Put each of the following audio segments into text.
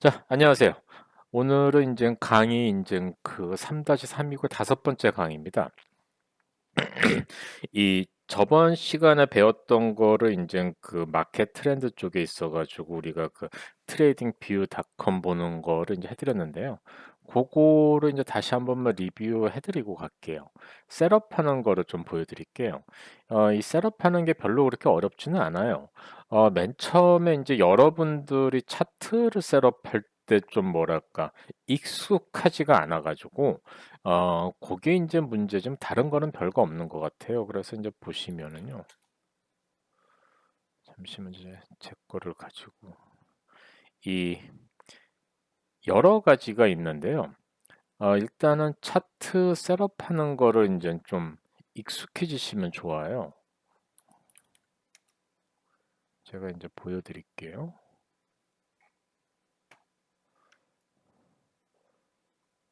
자, 안녕하세요. 오늘은 인제 강의 인제 그 3-3이고 다섯 번째 강의입니다. 이 저번 시간에 배웠던 거를 인제 그 마켓 트렌드 쪽에 있어 가지고 우리가 그 트레이딩뷰닷컴 보는 거를 인제 해 드렸는데요. 고거를 인제 다시 한 번만 리뷰해 드리고 갈게요. 셋업하는 거를 좀 보여 드릴게요. 이 셋업하는 게 별로 그렇게 어렵지는 않아요. 맨 처음에 인제 여러분들이 차트를 셋업할 때 좀 뭐랄까 익숙하지가 않아 가지고 고게 인제 문제좀 다른 거는 별거 없는 것 같아요. 그래서 인제 보시면은요. 잠시만요. 제 거를 가지고 이 여러 가지가 있는데요. 일단은 차트 셋업하는 거를 인제 좀 익숙해지시면 좋아요. 제가 인제 보여 드릴게요.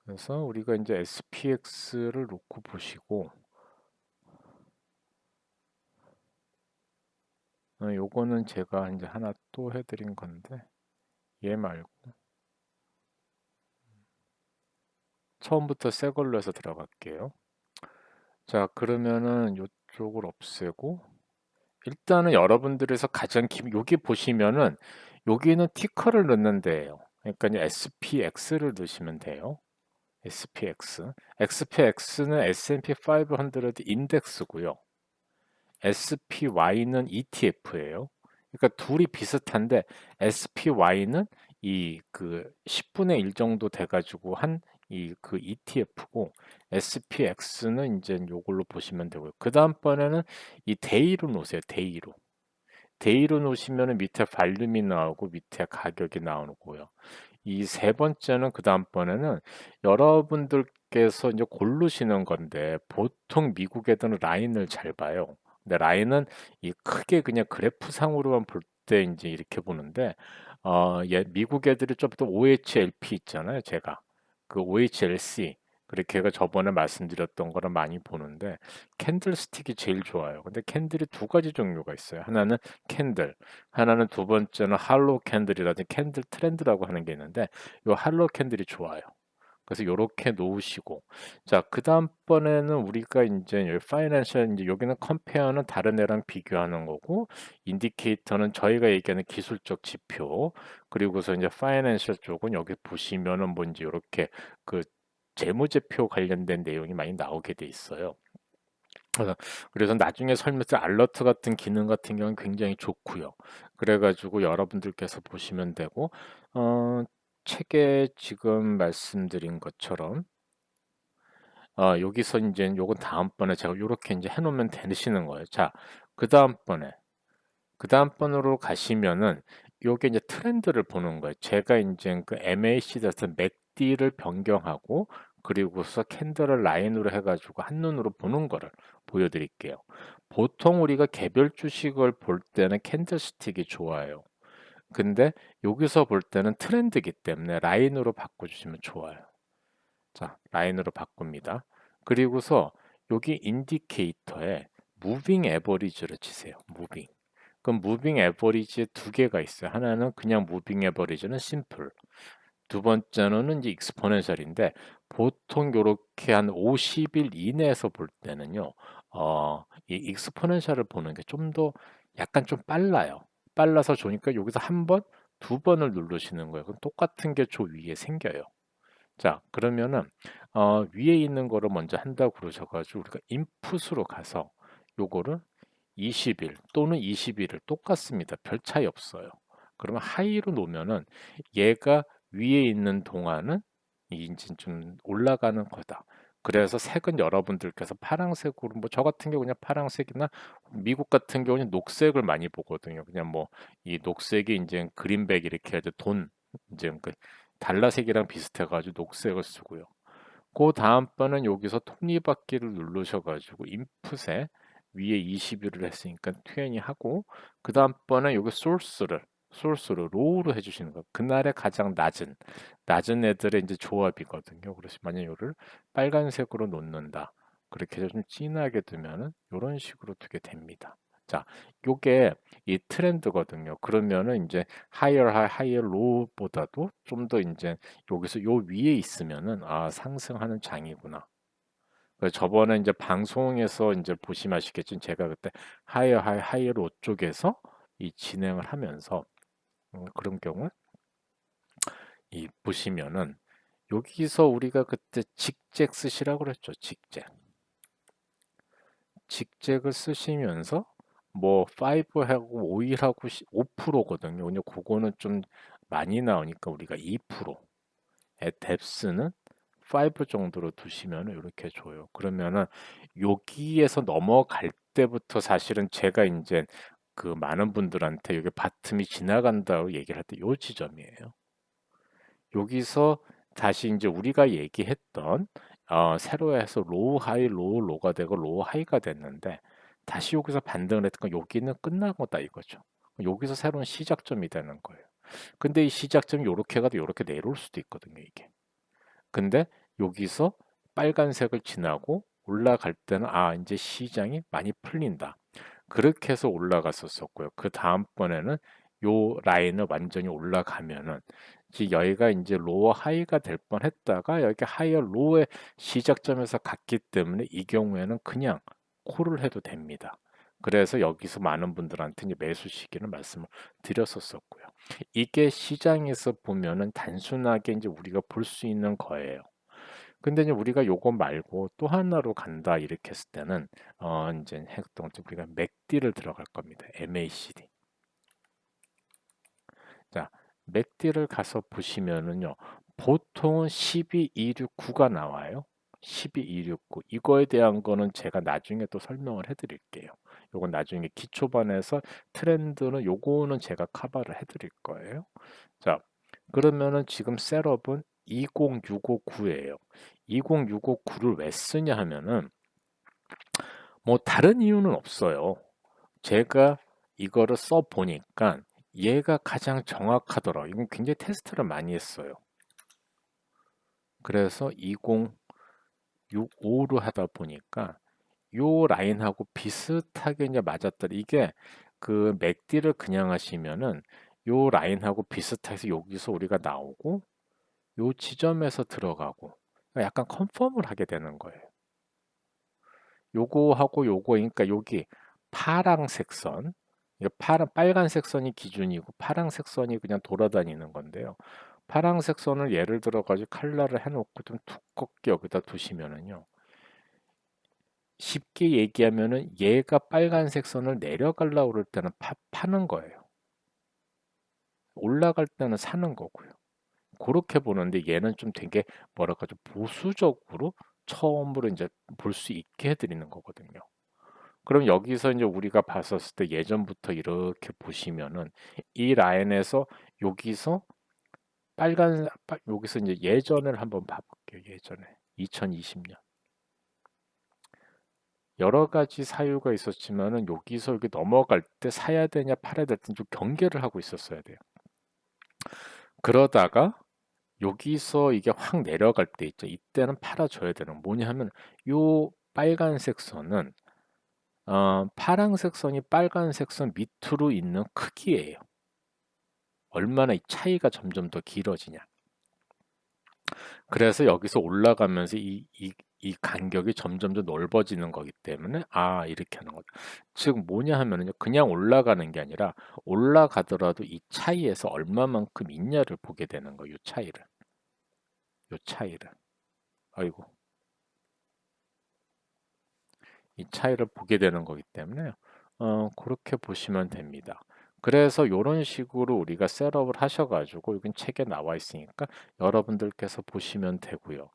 그래서 우리가 인제 SPX를 놓고 보시고 요거는 제가 인제 하나 또 해 드린 건데 얘 말고 처음부터 새 걸로 해서 들어갈게요. 자, 그러면은 요쪽을 없애고 일단은 여러분들에서 가장 여기 보시면은 여기는 티커를 넣는 데예요. 그러니까 이제 SPX를 넣으시면 돼요. SPX. SPX는 S&P 500 인덱스고요. SPY는 ETF예요. 그러니까 둘이 비슷한데 SPY는 이 그 10분의 1 정도 돼 가지고 한 이 그 ETF고 SPX는 인제 요걸로 보시면 되고요. 그다음번에는 이 데이로 놓으세요, 데이로. 데이로 놓으시면은 밑에 발륨이 나오고 밑에 가격이 나오고요. 이 세 번째는 그다음번에는 여러분들께서 인제 고르시는 건데 보통 미국 애들은 라인을 잘 봐요. 근데 라인은 이 크게 그냥 그래프상으로만 볼 때 인제 이렇게 보는데 미국 애들이 좀 더 OHLP 있잖아요, 제가. 그 OHLC 그렇게 해가 저번에 말씀드렸던 거를 많이 보는데 캔들스틱이 제일 좋아요. 근데 캔들이 두 가지 종류가 있어요. 하나는 캔들, 하나는 두 번째는 할로우 캔들이라든지 캔들 트렌드라고 하는 게 있는데 요 할로우 캔들이 좋아요. 그래서 요렇게 놓으시고 자, 그다음번에는 우리가 인제 요 파이낸셜 인제 여기는 컴페어는 다른 애랑 비교하는 거고 인디케이터는 저희가 얘기하는 기술적 지표 그리고서 인제 파이낸셜 쪽은 여기 보시면은 뭐 인제 요렇게 그 재무제표 관련된 내용이 많이 나오게 돼 있어요. 그래서 나중에 설명서 알러트 같은 기능 같은 경우는 굉장히 좋고요. 그래 가지고 여러분들께서 보시면 되고 어 책에 지금 말씀드린 것처럼 여기서 인제 요건 다음번에 제가 요렇게 인제 해 놓으면 되시는 거예요. 자, 그다음번에 그다음번으로 가시면은 요게 인제 트렌드를 보는 거예요. 제가 인제 그 MACD에서 맥디를 변경하고 그리고서 캔들을 라인으로 해 가지고 한눈으로 보는 거를 보여 드릴게요. 보통 우리가 개별 주식을 볼 때는 캔들스틱이 좋아요. 근데 여기서 볼 때는 트렌드이기 때문에 라인으로 바꿔 주시면 좋아요. 자, 라인으로 바꿉니다. 그리고서 여기 인디케이터에 무빙 에버리지를 치세요. 무빙. 그럼 무빙 에버리지에 두 개가 있어요. 하나는 그냥 무빙 에버리지는 심플. 두 번째는 이제 익스포넨셜인데 보통 요렇게 한 50일 이내에서 볼 때는요. 이 익스포넨셜을 보는 게 좀 더 약간 좀 빨라요. 빨라서 좋으니까 여기서 한 번, 두 번을 누르시는 거예요. 그럼 똑같은 게 저 위에 생겨요. 자, 그러면은 위에 있는 거를 먼저 한다고 그러셔 가지고 우리가 인풋으로 가서 요거를 20일 또는 21을 똑같습니다. 별 차이 없어요. 그러면 하이로 놓으면은 얘가 위에 있는 동안은 인제 좀 올라가는 거다. 그래서 색은 여러분들께서 파랑색으로 뭐 저 같은 경우 그냥 파랑색이나 미국 같은 경우는 녹색을 많이 보거든요. 그냥 뭐 이 녹색이 인제 그린백 이렇게 해서 돈 인제 그 달러색이랑 비슷해 가지고 녹색을 쓰고요. 그다음 번은 여기서 톱니바퀴를 누르셔 가지고 인풋에 위에 20일을 했으니까 20 하고 그다음 번에 여기 소스를 로우로 해 주시는 거예요. 그날의 가장 낮은 애들의 인제 조합이거든요. 그래서 만약에 요를 빨간색으로 놓는다. 그렇게 해서 좀 진하게 두면은 요런 식으로 두게 됩니다. 자, 요게 이 트렌드거든요. 그러면은 이제 higher high, higher low보다도 좀 더 이제 여기서 요 위에 있으면은 아, 상승하는 장이구나. 그래서 저번에 이제 방송에서 이제 보시면 아시겠지만 제가 그때 higher high, higher low 쪽에서 이 진행을 하면서 그런 경우 이 보시면은 여기서 우리가 그때 직잭 쓰시라고 그랬죠. 직잭. 직잭을 쓰시면서 뭐 5하고 5일하고 5%거든요. 근데 그거는 좀 많이 나오니까 우리가 2%의 뎁스는 5 정도로 두시면 이렇게 줘요. 그러면은 여기에서 넘어갈 때부터 사실은 제가 이제 그 많은 분들한테 여기 바텀이 지나간다고 얘기를 할 때 요 지점이에요. 여기서 다시 이제 우리가 얘기했던 새로 해서 로우 하이 로우 로가 되고 로우 하이가 됐는데 다시 여기서 반등을 했던 건 여기는 끝난 거다 이거죠. 여기서 새로운 시작점이 되는 거예요. 근데 이 시작점이 요렇게 가도 요렇게 내려올 수도 있거든요, 이게. 근데 여기서 빨간색을 지나고 올라갈 때는 아, 이제 시장이 많이 풀린다. 그렇게 해서 올라갔었었고요. 그 다음번에는 요 라인을 완전히 올라가면은 여기가 이제 로어 하이가 될 뻔했다가 여기 하이어 로우의 시작점에서 갔기 때문에 이 경우에는 그냥 콜을 해도 됩니다. 그래서 여기서 많은 분들한테 이제 매수 시기를 말씀을 드렸었었고요. 이게 시장에서 보면은 단순하게 이제 우리가 볼 수 있는 거예요. 근데 이제 우리가 요거 말고 또 하나로 간다 이렇게 했을 때는 이제 행동 우리가 맥디를 들어갈 겁니다. MACD. 자, 맥디를 가서 보시면은요. 보통은 12269가 나와요. 12269. 이거에 대한 거는 제가 나중에 또 설명을 해드릴게요. 요건 나중에 기초반에서 트렌드는 요거는 제가 커버를 해드릴 거예요. 자, 그러면은 지금 셋업은 20659예요. 20659를 왜 쓰냐 하면은 뭐 다른 이유는 없어요. 제가 이거를 써 보니까 얘가 가장 정확하더라. 이건 굉장히 테스트를 많이 했어요. 그래서 2065로 하다 보니까 요 라인하고 비슷하게 이제 맞았더라. 이게 그 맥디를 그냥 하시면은 요 라인하고 비슷해서 여기서 우리가 나오고 요 지점에서 들어가고 약간 컨펌을 하게 되는 거예요. 요거하고 요거 그러니까 여기 파랑색 선 파란 빨간색 선이 기준이고 파랑색 선이 그냥 돌아다니는 건데요. 파랑색 선을 예를 들어 가지고 칼라를 해놓고 좀 두껍게 여기다 두시면은요. 쉽게 얘기하면은 얘가 빨간색 선을 내려가려고 그럴 때는 파는 거예요. 올라갈 때는 사는 거고요. 그렇게 보는데 얘는 좀 되게 뭐랄까 좀 보수적으로 처음으로 이제 볼 수 있게 해드리는 거거든요. 그럼 여기서 이제 우리가 봤었을 때 예전부터 이렇게 보시면은 이 라인에서 여기서 여기서 이제 예전을 한번 봐볼게요. 예전에 2020년 여러 가지 사유가 있었지만은 여기서 여기 넘어갈 때 사야 되냐 팔아야 될지 좀 경계를 하고 있었어야 돼요. 그러다가 여기서 이게 확 내려갈 때 있죠. 이때는 팔아줘야 되는 뭐냐 하면 요 빨간색 선은 파란색 선이 빨간색 선 밑으로 있는 크기예요. 얼마나 이 차이가 점점 더 길어지냐. 그래서 여기서 올라가면서 이 간격이 점점 더 넓어지는 거기 때문에 아 이렇게 하는 거죠. 즉 뭐냐 하면은요. 그냥 올라가는 게 아니라 올라가더라도 이 차이에서 얼마만큼 있냐를 보게 되는 거예요. 요 차이를. 요 차이를. 아이고. 이 차이를 보게 되는 거기 때문에 그렇게 보시면 됩니다. 그래서 요런 식으로 우리가 셋업을 하셔가지고 여긴 책에 나와 있으니까 여러분들께서 보시면 되고요.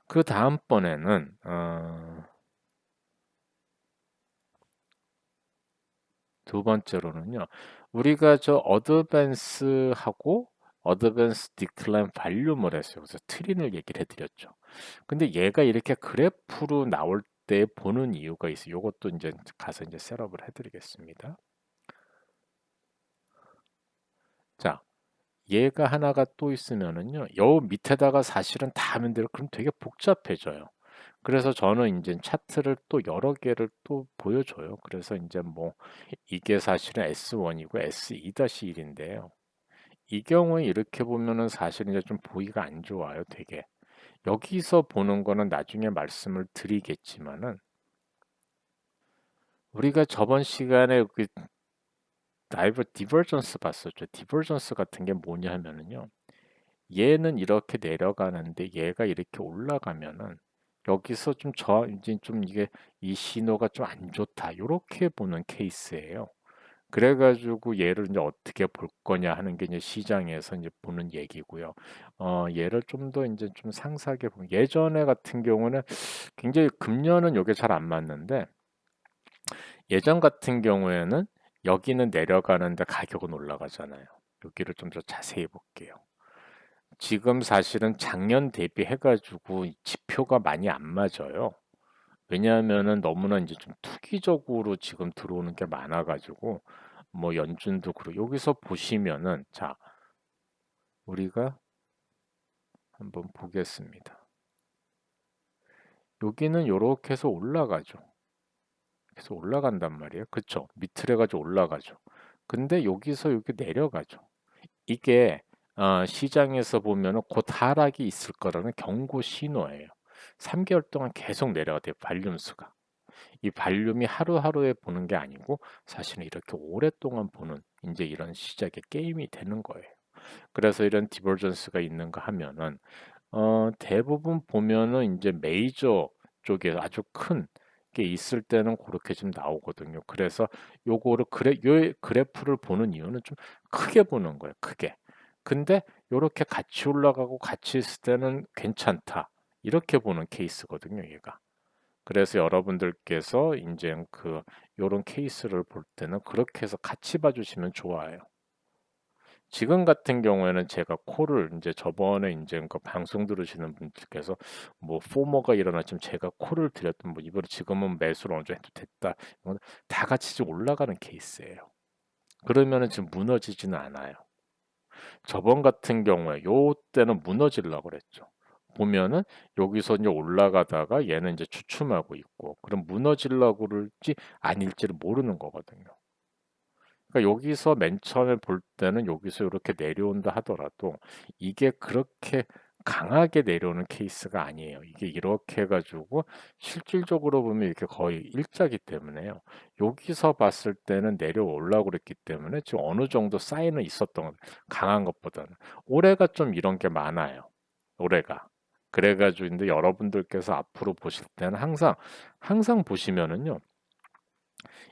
그 다음번에는 두 번째로는요. 우리가 저 어드밴스하고 어드밴스 디클라인 발륨을 했어요. 그래서 트린을 얘기를 해드렸죠. 근데 얘가 이렇게 그래프로 나올 때 보는 이유가 있어요. 요것도 이제 가서 이제 셋업을 해드리겠습니다. 자, 얘가 하나가 또 있으면은요. 요 밑에다가 사실은 다 하면 돼요. 그럼 되게 복잡해져요. 그래서 저는 이제 차트를 또 여러 개를 또 보여줘요. 그래서 이제 뭐 이게 사실은 S1이고 S2-1인데요. 이 경우에 이렇게 보면은 사실 이제 좀 보기가 안 좋아요, 되게. 여기서 보는 거는 나중에 말씀을 드리겠지만은 우리가 저번 시간에 그 디버전스 봤었죠. 디버전스 같은 게 뭐냐 하면은요. 얘는 이렇게 내려가는데 얘가 이렇게 올라가면은 여기서 좀 이제 좀 이게 이 신호가 좀 안 좋다. 요렇게 보는 케이스예요. 그래가지고 얘를 이제 어떻게 볼 거냐 하는 게 이제 시장에서 이제 보는 얘기고요. 얘를 좀 더 이제 좀 상세하게 보면 예전에 같은 경우는 굉장히 금년은 요게 잘 안 맞는데 예전 같은 경우에는 여기는 내려가는데 가격은 올라가잖아요. 여기를 좀 더 자세히 볼게요. 지금 사실은 작년 대비해 가지고 지표가 많이 안 맞아요. 왜냐하면은 너무나 이제 좀 투기적으로 지금 들어오는 게 많아 가지고 뭐 연준도 그렇고 여기서 보시면은 자, 우리가 한번 보겠습니다. 여기는 요렇게 해서 올라가죠. 계속 올라간단 말이에요. 그쵸? 밑을 해가지고 올라가죠. 근데 여기서 여기 내려가죠. 이게 시장에서 보면은 곧 하락이 있을 거라는 경고 신호예요. 3개월 동안 계속 내려가 돼요. 발륨수가. 이 발륨이 하루하루에 보는 게 아니고 사실은 이렇게 오랫동안 보는 이제 이런 시작의 게임이 되는 거예요. 그래서 이런 디버전스가 있는가 하면은 대부분 보면은 이제 메이저 쪽에 아주 큰 게 있을 때는 그렇게 좀 나오거든요. 그래서 요거를 요 그래프를 보는 이유는 좀 크게 보는 거예요. 크게. 근데 요렇게 같이 올라가고 같이 있을 때는 괜찮다. 이렇게 보는 케이스거든요, 얘가. 그래서 여러분들께서 이제 요런 케이스를 볼 때는 그렇게 해서 같이 봐주시면 좋아요. 지금 같은 경우에는 제가 콜을 이제 저번에 이제 그 방송 들으시는 분들께서 뭐 포머가 일어났지만 제가 콜을 드렸던 뭐 이번에 지금은 매수를 어느 정도 해도 됐다. 이건 다 같이 좀 올라가는 케이스예요. 그러면은 지금 무너지지는 않아요. 저번 같은 경우에 요 때는 무너지려고 그랬죠. 보면은 여기서 이제 올라가다가 얘는 이제 주춤하고 있고 그럼 무너지려고 그럴지 아닐지를 모르는 거거든요. 그러니까 여기서 맨 처음에 볼 때는 여기서 이렇게 내려온다 하더라도 이게 그렇게 강하게 내려오는 케이스가 아니에요. 이게 이렇게 해가지고 실질적으로 보면 이렇게 거의 일자기 때문에요. 여기서 봤을 때는 내려오려고 그랬기 때문에 지금 어느 정도 사인은 있었던 것, 강한 것보다는. 올해가 좀 이런 게 많아요. 올해가. 그래가지고 근데 여러분들께서 앞으로 보실 때는 항상 보시면은요.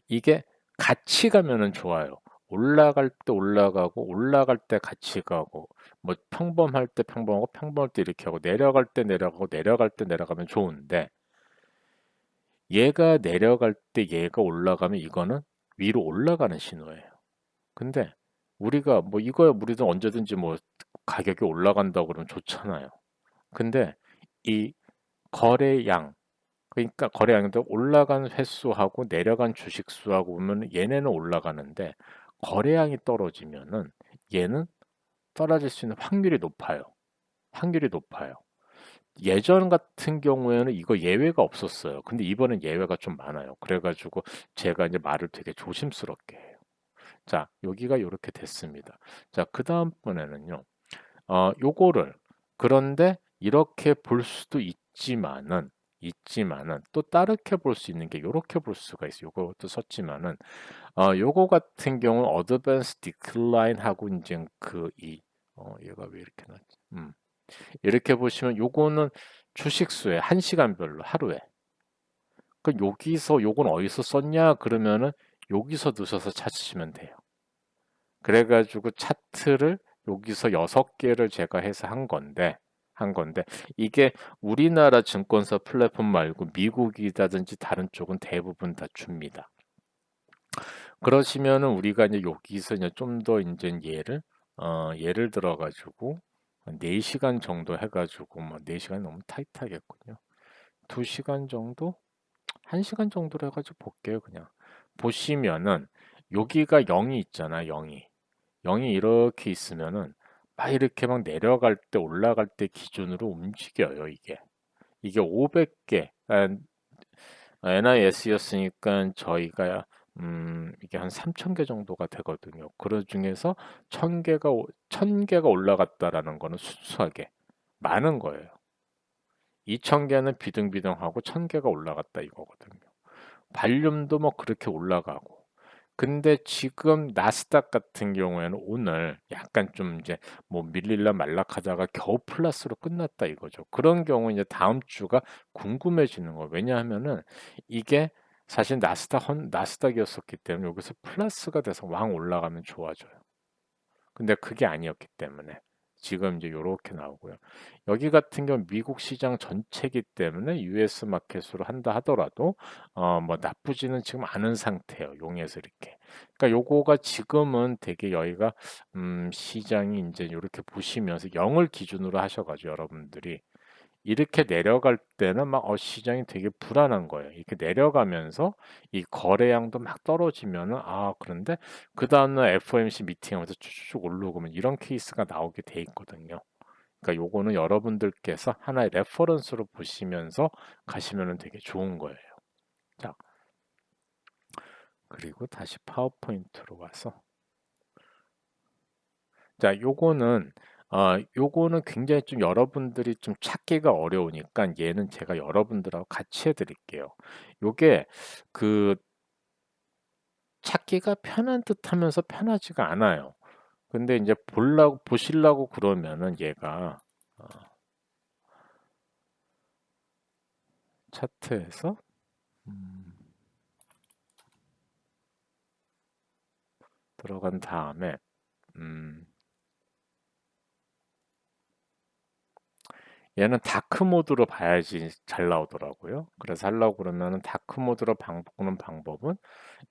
이게 같이 가면은 좋아요. 올라갈 때 올라가고 올라갈 때 같이 가고 뭐 평범할 때 평범하고 평범할 때 이렇게 하고 내려갈 때 내려가고 내려갈 때 내려가면 좋은데 얘가 내려갈 때 얘가 올라가면 이거는 위로 올라가는 신호예요. 근데 우리가 뭐 이거야 우리도 언제든지 뭐 가격이 올라간다고 그러면 좋잖아요. 근데 이 거래량 그러니까 거래량도 올라간 횟수하고 내려간 주식 수하고 보면 얘네는 올라가는데 거래량이 떨어지면은 얘는 떨어질 수 있는 확률이 높아요. 확률이 높아요. 예전 같은 경우에는 이거 예외가 없었어요. 근데 이번엔 예외가 좀 많아요. 그래가지고 제가 이제 말을 되게 조심스럽게 해요. 자, 여기가 이렇게 됐습니다. 자, 그 다음번에는요. 요거를 그런데 이렇게 볼 수도 있지만은 또 다르게 볼 수 있는 게 요렇게 볼 수가 있어요. 요것도 썼지만은 요거 같은 경우는 어드밴스 디클라인 하고 이제 얘가 왜 이렇게 났지? 이렇게 보시면 요거는 주식수에 1시간별로 하루에. 그 여기서 요건 어디서 썼냐 그러면은 여기서 넣으셔서 찾으시면 돼요. 그래가지고 차트를 여기서 6개를 제가 해서 한 건데 이게 우리나라 증권사 플랫폼 말고 미국이라든지 다른 쪽은 대부분 다 줍니다. 그러시면은 우리가 이제 여기서 이제 좀 더 이제 예를 들어 가지고 한 4시간 정도 해 가지고 뭐 4시간 너무 타이트하겠군요. 2시간 정도? 1시간 정도로 해 가지고 볼게요, 그냥. 보시면은 여기가 0이 있잖아, 0이. 0이 이렇게 있으면은 막 이렇게 막 내려갈 때 올라갈 때 기준으로 움직여요, 이게. 이게 500개 NIS였으니까 저희가 이게 한 3,000개 정도가 되거든요. 그 중에서 1,000개가 올라갔다라는 거는 순수하게 많은 거예요. 2,000개는 비등비등하고 1,000개가 올라갔다 이거거든요. 발륨도 뭐 그렇게 올라가고. 근데 지금 나스닥 같은 경우에는 오늘 약간 좀 이제 뭐 밀릴라 말락하다가 겨우 플러스로 끝났다 이거죠. 그런 경우 이제 다음 주가 궁금해지는 거예요. 왜냐하면은 이게 사실 나스닥이었었기 때문에 여기서 플러스가 돼서 왕 올라가면 좋아져요. 근데 그게 아니었기 때문에 지금 이제 요렇게 나오고요. 여기 같은 경우 미국 시장 전체이기 때문에 US 마켓으로 한다 하더라도 뭐 나쁘지는 지금 않은 상태예요. 용해서 이렇게. 그러니까 요거가 지금은 되게 여기가 시장이 이제 요렇게 보시면서 0을 기준으로 하셔가지고 여러분들이 이렇게 내려갈 때는 막 시장이 되게 불안한 거예요. 이렇게 내려가면서 이 거래량도 막 떨어지면은 그런데 그다음날 FOMC 미팅하면서 쭉쭉 오르고 이런 케이스가 나오게 돼 있거든요. 그러니까 요거는 여러분들께서 하나의 레퍼런스로 보시면서 가시면은 되게 좋은 거예요. 자, 그리고 다시 파워포인트로 와서 자, 요거는 굉장히 좀 여러분들이 좀 찾기가 어려우니까 얘는 제가 여러분들하고 같이 해드릴게요. 요게 그 찾기가 편한 듯하면서 편하지가 않아요. 근데 이제 보시려고 그러면은 얘가 어, 차트에서 음, 들어간 다음에 음, 얘는 다크 모드로 봐야지 잘 나오더라고요. 그래서 하려고 그러면은 다크 모드로 보는 방법은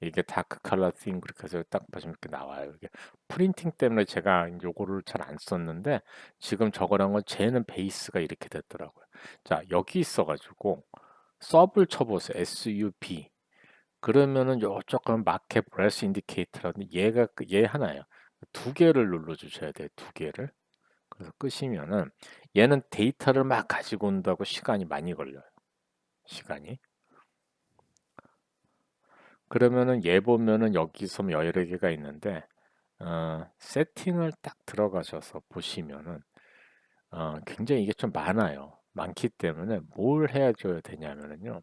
이게 다크 컬러 띵 그렇게 해서 딱 보시면 이렇게 나와요. 이게 프린팅 때문에 제가 요거를 잘 안 썼는데 지금 저거랑 건 쟤는 베이스가 이렇게 됐더라고요. 자, 여기 있어가지고 서브를 쳐보세요. SUB. 그러면은 요쪽 가면 마켓 브레스 인디케이터라는 얘 하나예요. 두 개를 눌러주셔야 돼요. 두 개를. 그래서 끄시면은 얘는 데이터를 막 가지고 온다고 시간이 많이 걸려요. 시간이. 그러면은 얘 보면은 여기서 뭐 여러 개가 있는데 세팅을 딱 들어가셔서 보시면은 굉장히 이게 좀 많아요. 많기 때문에 뭘 해줘야 되냐면은요.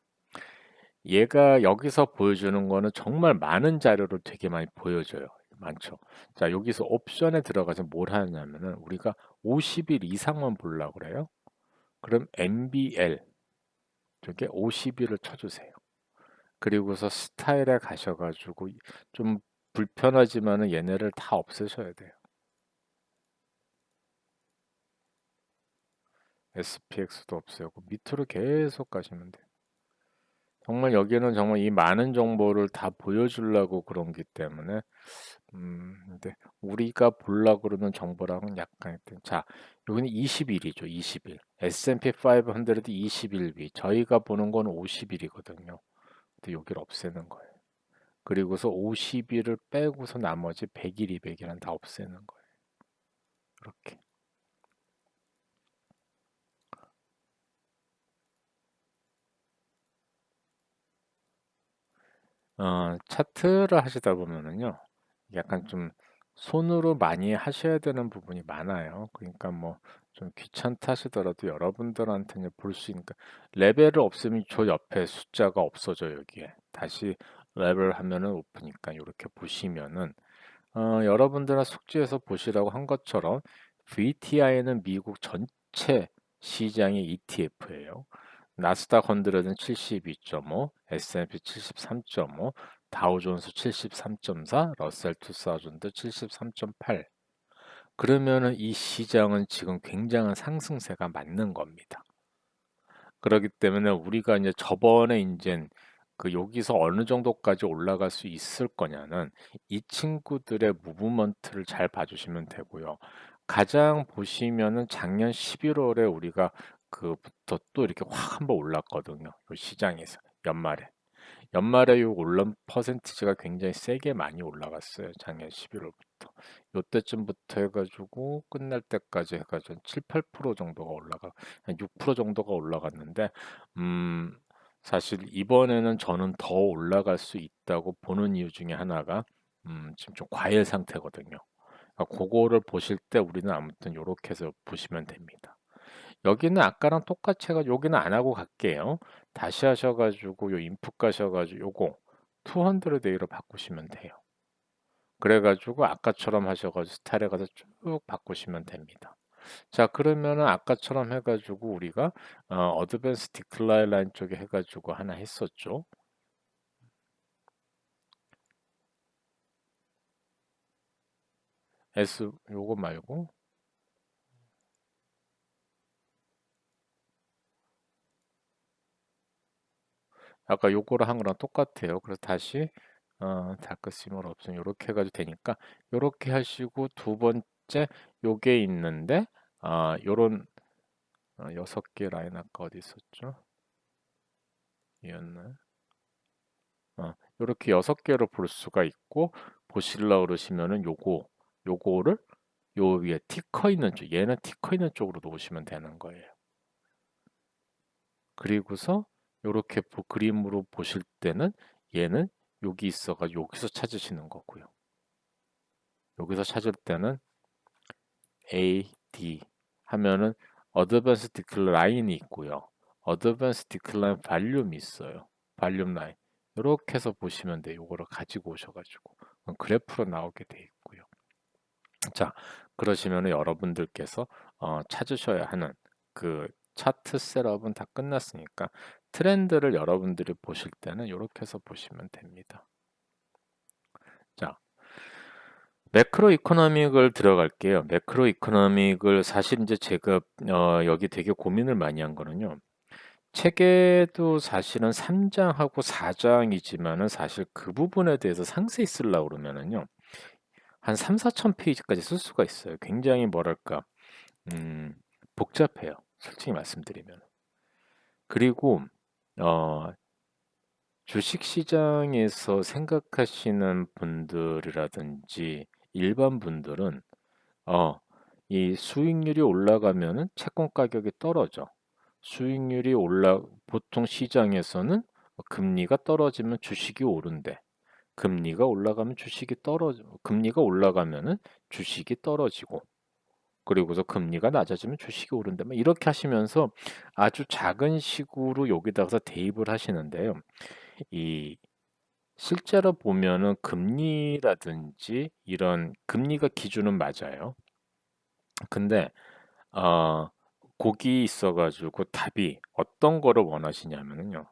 얘가 여기서 보여주는 거는 정말 많은 자료를 되게 많이 보여줘요. 많죠. 자, 여기서 옵션에 들어가서 뭘 하냐면은 우리가 50일 이상만 보려고 그래요. 그럼 MBL 쪽에 50일을 쳐주세요. 그리고서 스타일에 가셔가지고 좀 불편하지만은 얘네를 다 없애셔야 돼요. SPX도 없애고 밑으로 계속 가시면 돼요. 정말 여기는 정말 이 많은 정보를 다 보여주려고 그런 기 때문에 근데 우리가 보려고 그러는 정보랑은 약간 자, 여기는 20일이죠. 20일. S&P 500 20일 위. 저희가 보는 건 50일이거든요. 근데 여기를 없애는 거예요. 그리고서 50일을 빼고서 나머지 100일, 200일은 다 없애는 거예요. 이렇게. 차트를 하시다 보면은요. 약간 좀 손으로 많이 하셔야 되는 부분이 많아요. 그러니까 뭐 좀 귀찮다 하시더라도 여러분들한테는 볼 수 있으니까 레벨을 없으면 저 옆에 숫자가 없어져요, 여기에. 다시 레벨 하면은 오프니까 이렇게 보시면은 여러분들은 숙지해서 보시라고 한 것처럼 VTI는 미국 전체 시장의 ETF예요. 나스닥 100은 72.5, S&P 73.5, 다우존스 73.4, 러셀 2000도 73.8. 그러면은 이 시장은 지금 굉장한 상승세가 맞는 겁니다. 그렇기 때문에 우리가 이제 저번에 이제 그 여기서 어느 정도까지 올라갈 수 있을 거냐는 이 친구들의 무브먼트를 잘 봐주시면 되고요. 가장 보시면은 작년 11월에 우리가 그부터 또 이렇게 확 한번 올랐거든요. 요 시장에서 연말에. 연말에 요 올람 퍼센티지가 굉장히 세게 많이 올라갔어요. 작년 11월부터. 요때쯤부터 해가지고 끝날 때까지 해가지고 7, 8% 정도가 한 6% 정도가 올라갔는데, 음, 사실 이번에는 저는 더 올라갈 수 있다고 보는 이유 중에 하나가, 지금 좀 과열 상태거든요. 그거를 보실 때 우리는 아무튼 요렇게 해서 보시면 됩니다. 여기는 아까랑 똑같이 해가지고 여기는 안 하고 갈게요. 다시 하셔가지고 요 인풋 가셔가지고 요거 200A로 바꾸시면 돼요. 그래가지고 아까처럼 하셔가지고 스타일에 가서 쭉 바꾸시면 됩니다. 자, 그러면은 아까처럼 해가지고 우리가 어드밴스 디클라인 라인 쪽에 해가지고 하나 했었죠. 요거 말고 아까 요거를 한 거랑 똑같아요. 그래서 다시 다크 시멀 없으면 요렇게 해가지고 되니까 요렇게 하시고 두 번째 요게 있는데 요런 6개 라인 아까 어디 있었죠? 이었나? 요렇게 6개로 볼 수가 있고 보시려고 그러시면은 요거를 요 위에 티커 있는 쪽 얘는 티커 있는 쪽으로 놓으시면 되는 거예요. 그리고서 요렇게 그림으로 보실 때는 얘는 여기 있어가지고 여기서 찾으시는 거고요. 여기서 찾을 때는 A, D 하면은 어드밴스 디클 라인이 있고요. 어드밴스 디클라인 발륨이 있어요. 발륨 라인. 이렇게 해서 보시면 돼요. 요거를 가지고 오셔가지고 그래프로 나오게 돼 있고요. 자, 그러시면 여러분들께서 찾으셔야 하는 그 차트 셋업은 다 끝났으니까 트렌드를 여러분들이 보실 때는 이렇게 해서 보시면 됩니다. 자, 매크로 이코노믹을 들어갈게요. 매크로 이코노믹을 사실 이제 제가 여기 되게 고민을 많이 한 거는요. 책에도 사실은 3장하고 4장이지만은 사실 그 부분에 대해서 상세히 쓰려고 그러면은요. 한 3, 4천 페이지까지 쓸 수가 있어요. 굉장히 뭐랄까 복잡해요. 솔직히 말씀드리면. 그리고 어, 주식시장에서 생각하시는 분들이라든지 일반 분들은 어, 이 수익률이 올라가면은 채권 가격이 떨어져. 보통 시장에서는 금리가 떨어지면 주식이 오른대. 금리가 올라가면은 주식이 떨어지고, 그리고서 금리가 낮아지면 주식이 오른대. 막 이렇게 하시면서 아주 작은 식으로 여기다가 대입을 하시는데요. 이 실제로 보면은 금리라든지 이런 금리가 기준은 맞아요. 근데 어, 곡이 있어가지고 답이 어떤 거를 원하시냐면요.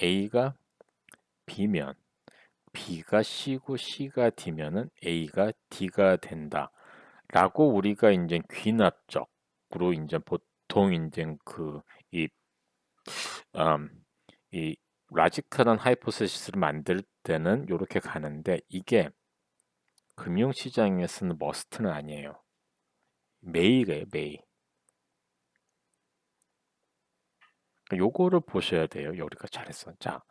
A가 B면 B가 C고 C가 D면은 A가 D가 된다. 라고 우리가 이제 귀납적으로 이제 보통 이제 이, 음, 이 라지컬한 하이포테시스를 만들 때는 이렇게 가는데 이게 금융시장에서는 머스트는 아니에요. 메이예요, 메이. 요거를 보셔야 돼요. 우리가 잘했어. 자,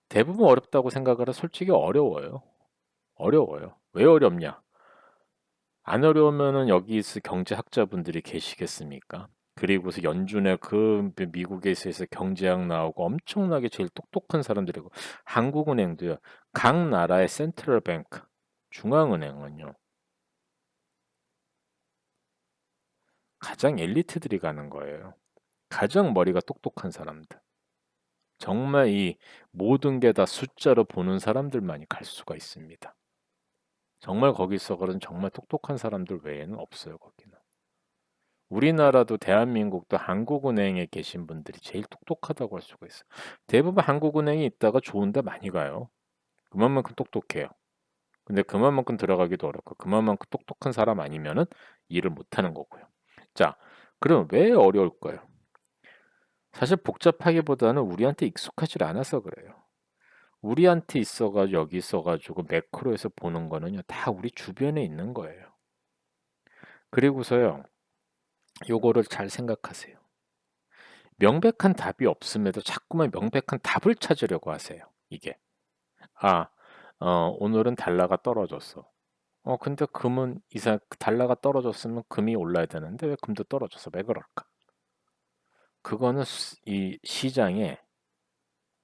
대부분 어렵다고 생각하라 솔직히 어려워요. 어려워요. 왜 어렵냐? 안 어려우면은 여기 있을 경제학자분들이 계시겠습니까? 그리고서 연준의 미국에 있어서 경제학 나오고 엄청나게 제일 똑똑한 사람들이고 한국은행도요. 각 나라의 센트럴 뱅크 중앙은행은요. 가장 엘리트들이 가는 거예요. 가장 머리가 똑똑한 사람들. 정말 이 모든 게 다 숫자로 보는 사람들만이 갈 수가 있습니다. 정말 거기서 그런 정말 똑똑한 사람들 외에는 없어요, 거기는. 우리나라도 대한민국도 한국은행에 계신 분들이 제일 똑똑하다고 할 수가 있어요. 대부분 한국은행에 있다가 좋은 데 많이 가요. 그만큼 똑똑해요. 근데 그만큼 들어가기도 어렵고 그만큼 똑똑한 사람 아니면은 일을 못 하는 거고요. 자, 그럼 왜 어려울까요? 사실 복잡하기보다는 우리한테 익숙하지 않아서 그래요. 우리한테 있어가지고 여기 있어가지고 매크로에서 보는 거는요 다 우리 주변에 있는 거예요. 그리고서요 요거를 잘 생각하세요. 명백한 답이 없음에도 자꾸만 명백한 답을 찾으려고 하세요. 이게 오늘은 달러가 떨어졌어. 근데 금은 이상 달러가 떨어졌으면 금이 올라야 되는데 왜 금도 떨어졌어? 왜 그럴까? 그거는 이 시장에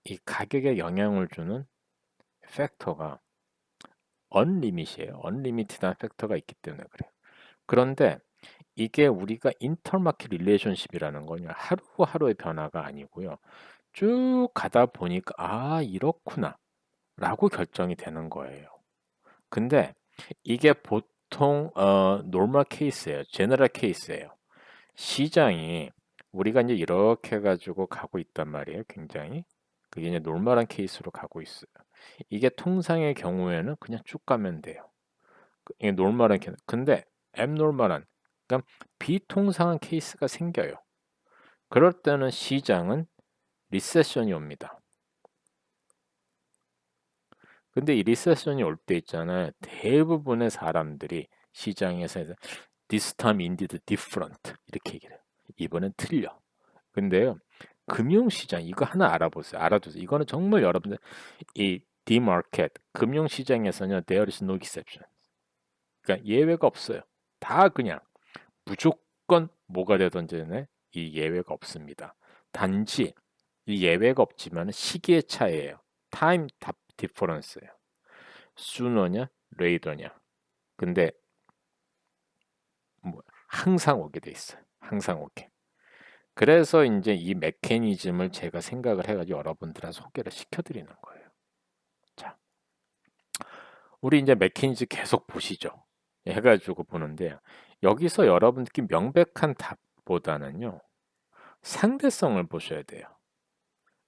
이 가격에 영향을 주는 팩터가 언리밋이에요. 언리미티드한 팩터가 있기 때문에 그래요. 그런데 이게 우리가 인터마켓 릴레이션십이라는 건요. 하루하루의 변화가 아니고요. 쭉 가다 보니까 '아 이렇구나.'라고 결정이 되는 거예요. 근데 이게 보통 노멀 케이스예요. 제너럴 케이스예요. 시장이 우리가 이제 이렇게 해 가지고 가고 있단 말이에요 굉장히. 그게 이제 노멀한 케이스로 가고 있어요. 이게 통상의 경우에는 그냥 쭉 가면 돼요. 이게 노멀한 케이스. 근데 앱노멀한 그러니까 비통상한 케이스가 생겨요. 그럴 때는 시장은 리세션이 옵니다. 근데 이 리세션이 올 때 있잖아요. 대부분의 사람들이 시장에서 "This time indeed different." 이렇게 얘기를 해요. "이번엔 틀려." 근데요. 금융시장 이거 하나 알아보세요. 알아두세요. 이거는 정말 여러분들 이 D마켓 금융시장에서는요. There is no exception. 그러니까 예외가 없어요. 다 그냥 무조건 뭐가 되든지 간에 이 예외가 없습니다. 단지 이 예외가 없지만 시기의 차이예요. 타임 디퍼런스예요. sooner냐 later냐. 근데 뭐 항상 오게 돼 있어요. 항상 오게. 그래서 인제 이 메커니즘을 제가 생각을 해 가지고 여러분들한테 소개를 시켜 드리는 거예요. 자. 우리 인제 메커니즘 계속 보시죠. 해 가지고 보는데 여기서 여러분들께 명백한 답보다는요. 상대성을 보셔야 돼요.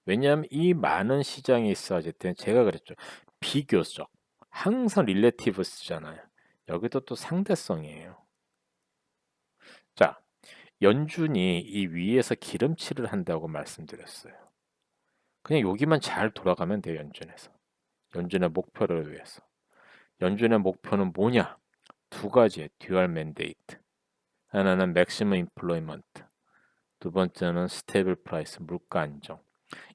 왜냐하면 이 많은 시장이 있어질 때는 제가 그랬죠. 비교적. 항상 릴레이티브 쓰잖아요. 여기도 또 상대성이에요. 자. 연준이 이 위에서 기름칠을 한다고 말씀드렸어요. 그냥 여기만 잘 돌아가면 돼요, 연준에서. 연준의 목표를 위해서. 연준의 목표는 뭐냐? 두 가지예요. 듀얼 맨데이트. 하나는 맥시멈 임플로이먼트. 두 번째는 스테이블 프라이스, 물가 안정.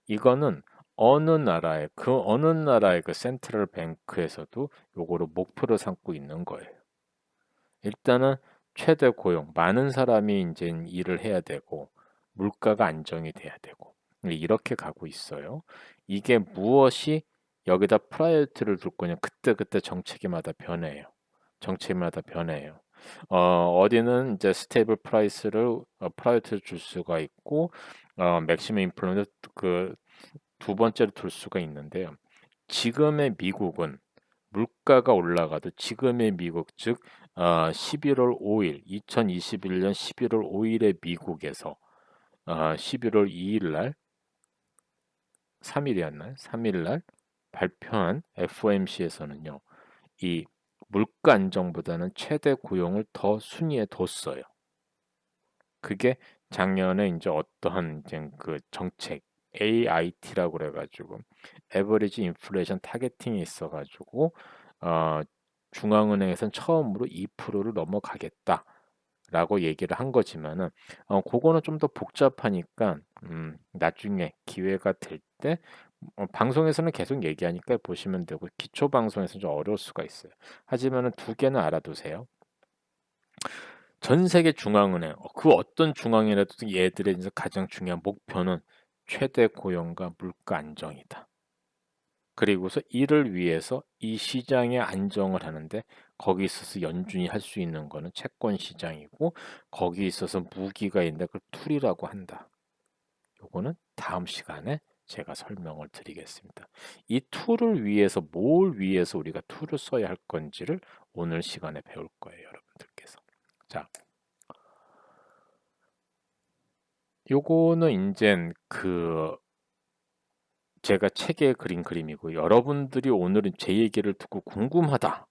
이거는 어느 나라의 그 센트럴 뱅크에서도 요거를 목표로 삼고 있는 거예요. 일단은 최대 고용, 많은 사람이 인제 일을 해야 되고 물가가 안정이 돼야 되고 이렇게 가고 있어요. 이게 무엇이 여기다 프라이어리티를 둘 거냐 그때그때 정책마다 변해요. 정책마다 변해요. 어디는 인제 스테이블 프라이스를 프라이어리티를 줄 수가 있고 맥시멈 임플로이먼트 그 두 번째로 둘 수가 있는데요. 지금의 미국은 물가가 올라가도 지금의 미국 즉 11월 5일 2021년 11월 5일에 미국에서 11월 2일 날 3 일이었나요? 3일 날 발표한 FOMC에서는요. 이 물가 안정보다는 최대 고용을 더 순위에 뒀어요. 그게 작년에 인제 어떠한 인제 그 정책 AIT라고 그래 가지고 Average Inflation Targeting이 있어 가지고 어 중앙은행에선 처음으로 2%를 넘어가겠다라고 얘기를 한 거지만은 고거는 좀 더 복잡하니까 나중에 기회가 될 때 방송에서는 계속 얘기하니까 보시면 되고 기초 방송에서는 좀 어려울 수가 있어요. 하지만은 두 개는 알아두세요. 전 세계 중앙은행 그 어떤 중앙이라도 얘들의 인제 가장 중요한 목표는 최대 고용과 물가 안정이다. 그리고서 이를 위해서 이 시장의 안정을 하는데 거기 있어서 연준이 할 수 있는 거는 채권 시장이고 거기에 있어서 무기가 있는데 그걸 툴이라고 한다. 요거는 다음 시간에 제가 설명을 드리겠습니다. 이 툴을 위해서 뭘 위해서 우리가 툴을 써야 할 건지를 오늘 시간에 배울 거예요, 여러분들께서. 자. 요거는 인젠 그 제가 책에 그린 그림이고 여러분들이 오늘은 제 얘기를 듣고 궁금하다.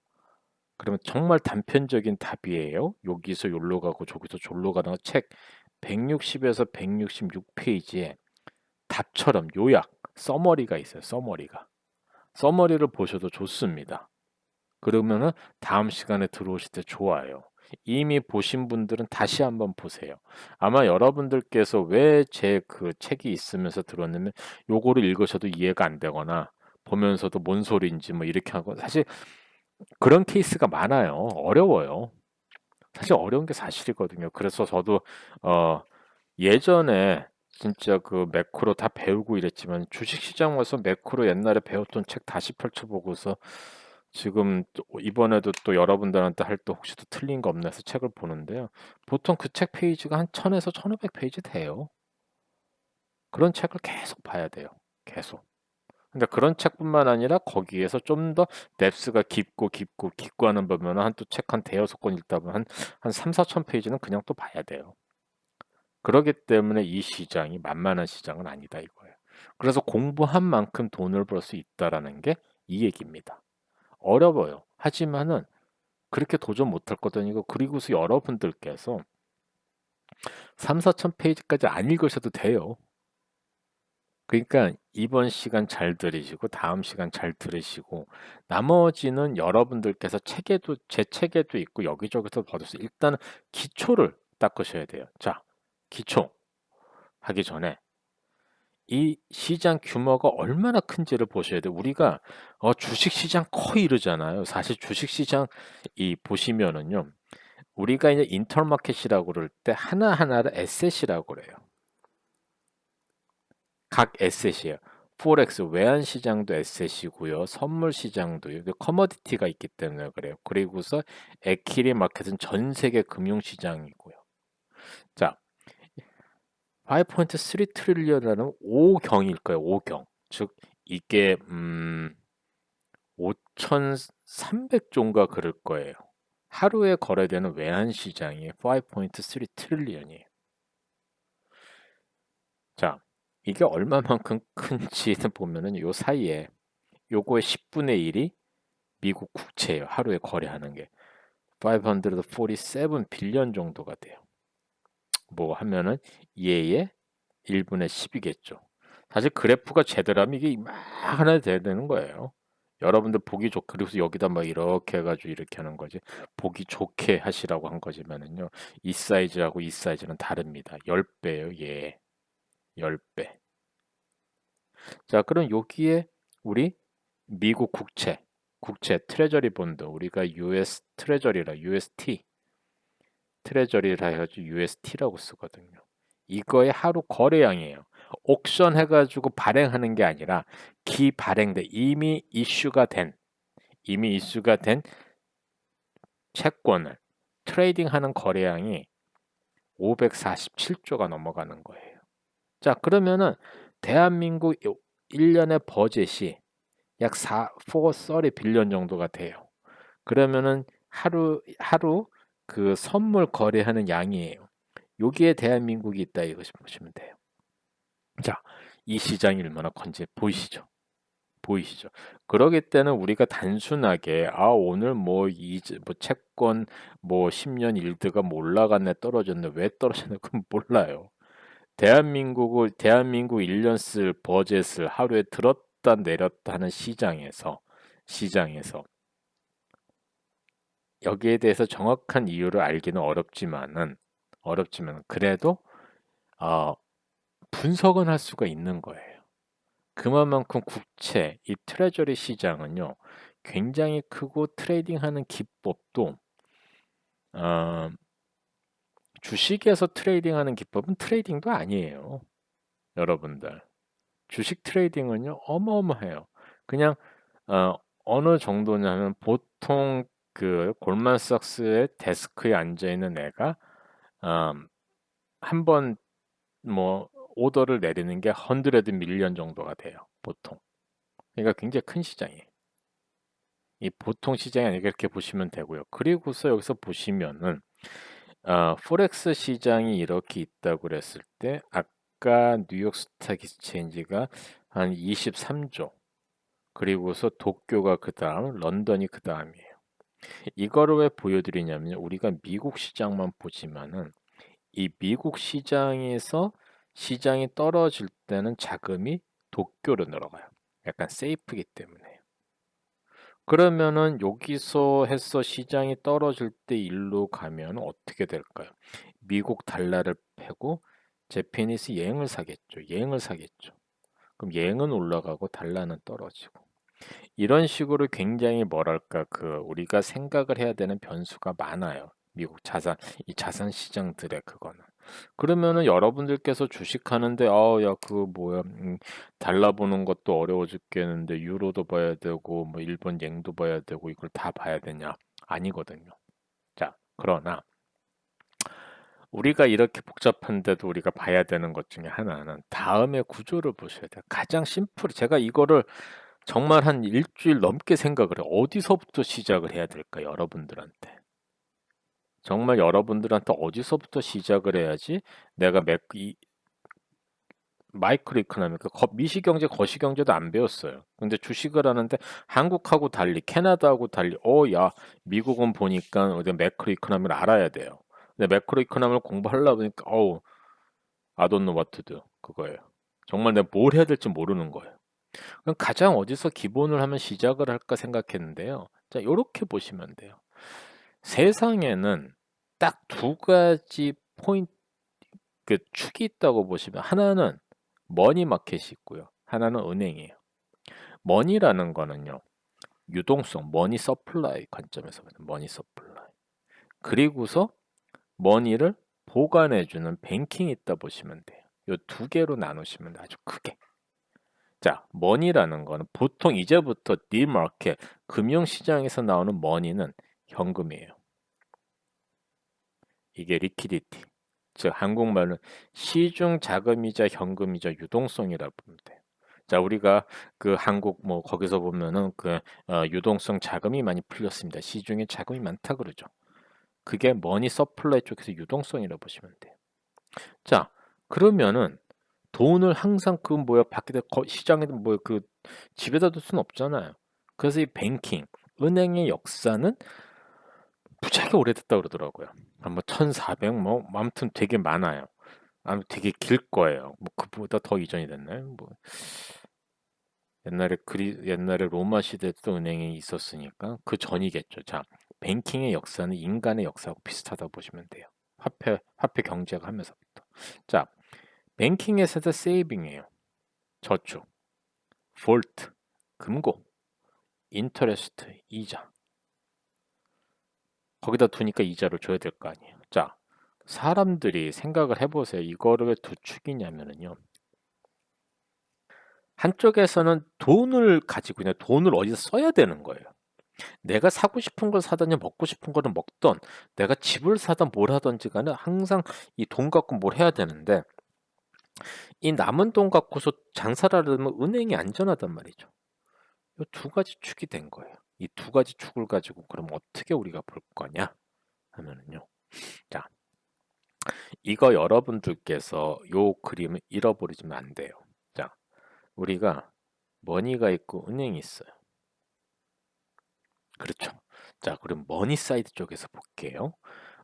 그러면 정말 단편적인 답이에요. 여기서 요로 가고 저기서 졸로 가는 책 160에서 166 페이지에 답처럼 요약, 서머리가 있어요. 서머리가. 서머리를 보셔도 좋습니다. 그러면은 다음 시간에 들어오실 때 좋아요. 이미 보신 분들은 다시 한번 보세요. 아마 여러분들께서 왜 제 그 책이 있으면서 들었냐면 요거를 읽으셔도 이해가 안 되거나 보면서도 뭔 소리인지 뭐 이렇게 하고 사실 그런 케이스가 많아요. 어려워요. 사실 어려운 게 사실이거든요. 그래서 저도 어 예전에 진짜 그 매크로 다 배우고 이랬지만 주식시장 와서 매크로 옛날에 배웠던 책 다시 펼쳐보고서 지금 또 이번에도 또 여러분들한테 할 때 혹시 또 틀린 거 없나 해서 책을 보는데요. 보통 그 책 페이지가 한 1000에서 1500 페이지 돼요. 그런 책을 계속 봐야 돼요. 계속. 근데 그런 책뿐만 아니라 거기에서 좀 더 뎁스가 깊고 하는 보면은 한 또 책 한 대여섯 권 읽다 보면 한 3-4천 페이지는 그냥 또 봐야 돼요. 그러기 때문에 이 시장이 만만한 시장은 아니다 이거예요. 그래서 공부한 만큼 돈을 벌 수 있다라는 게 이 얘기입니다. 어려워요. 하지만은 그렇게 도전 못할 거든 이거 그리고서 여러분들께서 3-4천 페이지까지 안 읽으셔도 돼요. 그러니까 이번 시간 잘 들으시고 다음 시간 잘 들으시고 나머지는 여러분들께서 책에도 제 책에도 있고 여기저기서 받으세요. 일단은 기초를 닦으셔야 돼요. 자, 기초 하기 전에 이 시장 규모가 얼마나 큰지를 보셔야 돼요. 우리가 주식 시장 거의 이러잖아요. 사실 주식 시장 이 보시면은요. 우리가 이제 인터마켓이라고 그럴 때 하나하나를 에셋이라고 그래요. 각 에셋이에요. 포렉스 외환 시장도 에셋이고요. 선물 시장도 커머디티가 있기 때문에 그래요. 그리고서 에퀴리 마켓은 전 세계 금융 시장이고요. 자, 5.3 트릴리언이라는 5경일 거예요. 5경. 즉 이게 5,300조인가 그럴 거예요. 하루에 거래되는 외환 시장이 5.3 트릴리언이에요. 자, 이게 얼마만큼 큰지는 보면은 요 사이에 요거의 10분의 1이 미국 국채예요. 하루에 거래하는 게. 547 빌리언 정도가 돼요. 뭐 하면은 얘의 1분의 10이겠죠. 사실 그래프가 제대로 하면 이게 이만하게 돼야 되는 거예요. 여러분들 보기 좋게 그래서 여기다 막 이렇게 해가지고 이렇게 하는 거지. 보기 좋게 하시라고 한 거지만은요. 이 사이즈하고 이 사이즈는 다릅니다. 10배예요. 예. 10배. 자, 그럼 여기에 우리 미국 국채 트레저리 본드 우리가 US 트레저리라 UST 트레저리라 해가지고 UST라고 쓰거든요. 이거의 하루 거래량이에요. 옥션 해가지고 발행하는 게 아니라 기발행돼 이미 이슈가 된 채권을 트레이딩하는 거래량이 547조가 넘어가는 거예요. 자, 그러면은 대한민국 1년의 버젯이 약 430 빌리언 정도가 돼요. 그러면은 하루 그 선물 거래하는 양이에요. 여기에 대한민국이 있다 이것이 보시면 돼요. 자, 이 시장이 얼마나 건지 보이시죠? 보이시죠? 그러기 때는 우리가 단순하게 오늘 뭐 채권 뭐 10년 일드가 뭐 올라갔네 떨어졌네 왜 떨어졌네 그건 몰라요. 대한민국 1년 쓸 버젯을 하루에 들었다 내렸다 하는 시장에서 여기에 대해서 정확한 이유를 알기는 어렵지만 그래도 어, 분석은 할 수가 있는 거예요. 그만큼 이 트레저리 시장은요, 굉장히 크고 트레이딩하는 기법도 어, 주식에서 트레이딩하는 기법은 트레이딩도 아니에요. 여러분들. 주식 트레이딩은요, 어마어마해요. 그냥 어, 어느 정도냐면 보통 그 골만삭스의 데스크에 앉아 있는 애가 한 번 뭐 오더를 내리는 게 100 밀리언 정도가 돼요. 보통. 그러니까 굉장히 큰 시장이에요. 이 보통 시장이 아니라 이렇게 보시면 되고요. 그리고서 여기서 보시면은 포렉스 시장이 이렇게 있다고 그랬을 때 아까 뉴욕 스탁 익스체인지가 한 23조 그리고서 도쿄가 그다음 런던이 그다음이에요. 이거를 왜 보여드리냐면 우리가 미국 시장만 보지만은 이 미국 시장에서 시장이 떨어질 때는 자금이 도쿄로 늘어가요. 약간 세이프이기 때문에. 그러면은 여기서 해서 시장이 떨어질 때 일로 가면 어떻게 될까요? 미국 달러를 패고 제페니스 예행을 사겠죠. 예행을 사겠죠. 그럼 예행은 올라가고 달러는 떨어지고. 이런 식으로 굉장히 뭐랄까 우리가 생각을 해야 되는 변수가 많아요. 미국 이 자산 시장들의 그거는. 그러면은 여러분들께서 주식하는데 야 뭐야 달러 보는 것도 어려워 죽겠는데 유로도 봐야 되고 뭐 일본 yen도 봐야 되고 이걸 다 봐야 되냐? 아니거든요. 자, 그러나 우리가 이렇게 복잡한데도 우리가 봐야 되는 것 중에 하나는 다음의 구조를 보셔야 돼요. 가장 심플 제가 이거를 정말 한 일주일 넘게 생각을 해요. 어디서부터 시작을 해야 될까, 여러분들한테. 정말 여러분들한테 어디서부터 시작을 해야지 내가 마이크로 이코노미크, 미시경제, 거시경제도 안 배웠어요. 근데 주식을 하는데 한국하고 달리, 캐나다하고 달리, 야, 미국은 보니까 어디 매크로 이코노미를 알아야 돼요. 근데 매크로 이코노미를 공부하려고 보니까, I don't know what to do. 그거예요. 정말 내가 뭘 해야 될지 모르는 거예요. 그럼 가장 어디서 기본을 하면 시작을 할까 생각했는데요. 자, 요렇게 보시면 돼요. 세상에는 딱 두 가지 포인트, 축이 있다고 보시면, 하나는 머니마켓이 있고요. 하나는 은행이에요. 머니라는 거는요, 유동성, 머니 서플라이 관점에서 보면 머니 서플라이. 그리고서 머니를 보관해주는 뱅킹이 있다 보시면 돼요. 요 두 개로 나누시면 돼요. 아주 크게. 자, 머니라는 거는 보통 이제부터 디마켓, 금융시장에서 나오는 머니는 현금이에요. 이게 리퀴디티, 즉 한국말로는 시중 자금이자 현금이자 유동성이라고 보면 돼요. 자, 우리가 한국 뭐 거기서 보면은 유동성 자금이 많이 풀렸습니다. 시중에 자금이 많다 그러죠. 그게 머니 서플라이 쪽에서 유동성이라고 보시면 돼요. 자, 그러면은 돈을 항상 밖에다 시장에도 집에다 둘 수는 없잖아요. 그래서 이 뱅킹, 은행의 역사는 무지하게 오래됐다 그러더라고요. 뭐 1400, 뭐 아무튼 되게 많아요. 아무 되게 길 거예요. 뭐 그보다 더 이전이 됐나요? 뭐 옛날에 로마 시대에도 은행이 있었으니까 그 전이겠죠. 자, 뱅킹의 역사는 인간의 역사하고 비슷하다고 보시면 돼요. 화폐 경제가 하면서부터. 자, 뱅킹에서도 세이빙이에요. 저축, 폴트, 금고, 인터레스트, 이자. 거기다 두니까 이자를 줘야 될 거 아니에요. 자, 사람들이 생각을 해보세요. 이거를 왜 두 축이냐면은요. 한쪽에서는 돈을 가지고 있는, 돈을 어디서 써야 되는 거예요. 내가 사고 싶은 걸 사든지 먹고 싶은 거를 먹던, 내가 집을 사든 뭘 하든지 간에 항상 이 돈 갖고 뭘 해야 되는데, 이 남은 돈 갖고서 장사를 하려면 은행이 안전하단 말이죠. 이 두 가지 축이 된 거예요. 이 두 가지 축을 가지고 그럼 어떻게 우리가 볼 거냐 하면은요. 자, 이거 여러분들께서 요 그림을 잃어버리시면 안 돼요. 자, 우리가 머니가 있고 은행이 있어요. 그렇죠. 자, 그럼 머니 사이드 쪽에서 볼게요.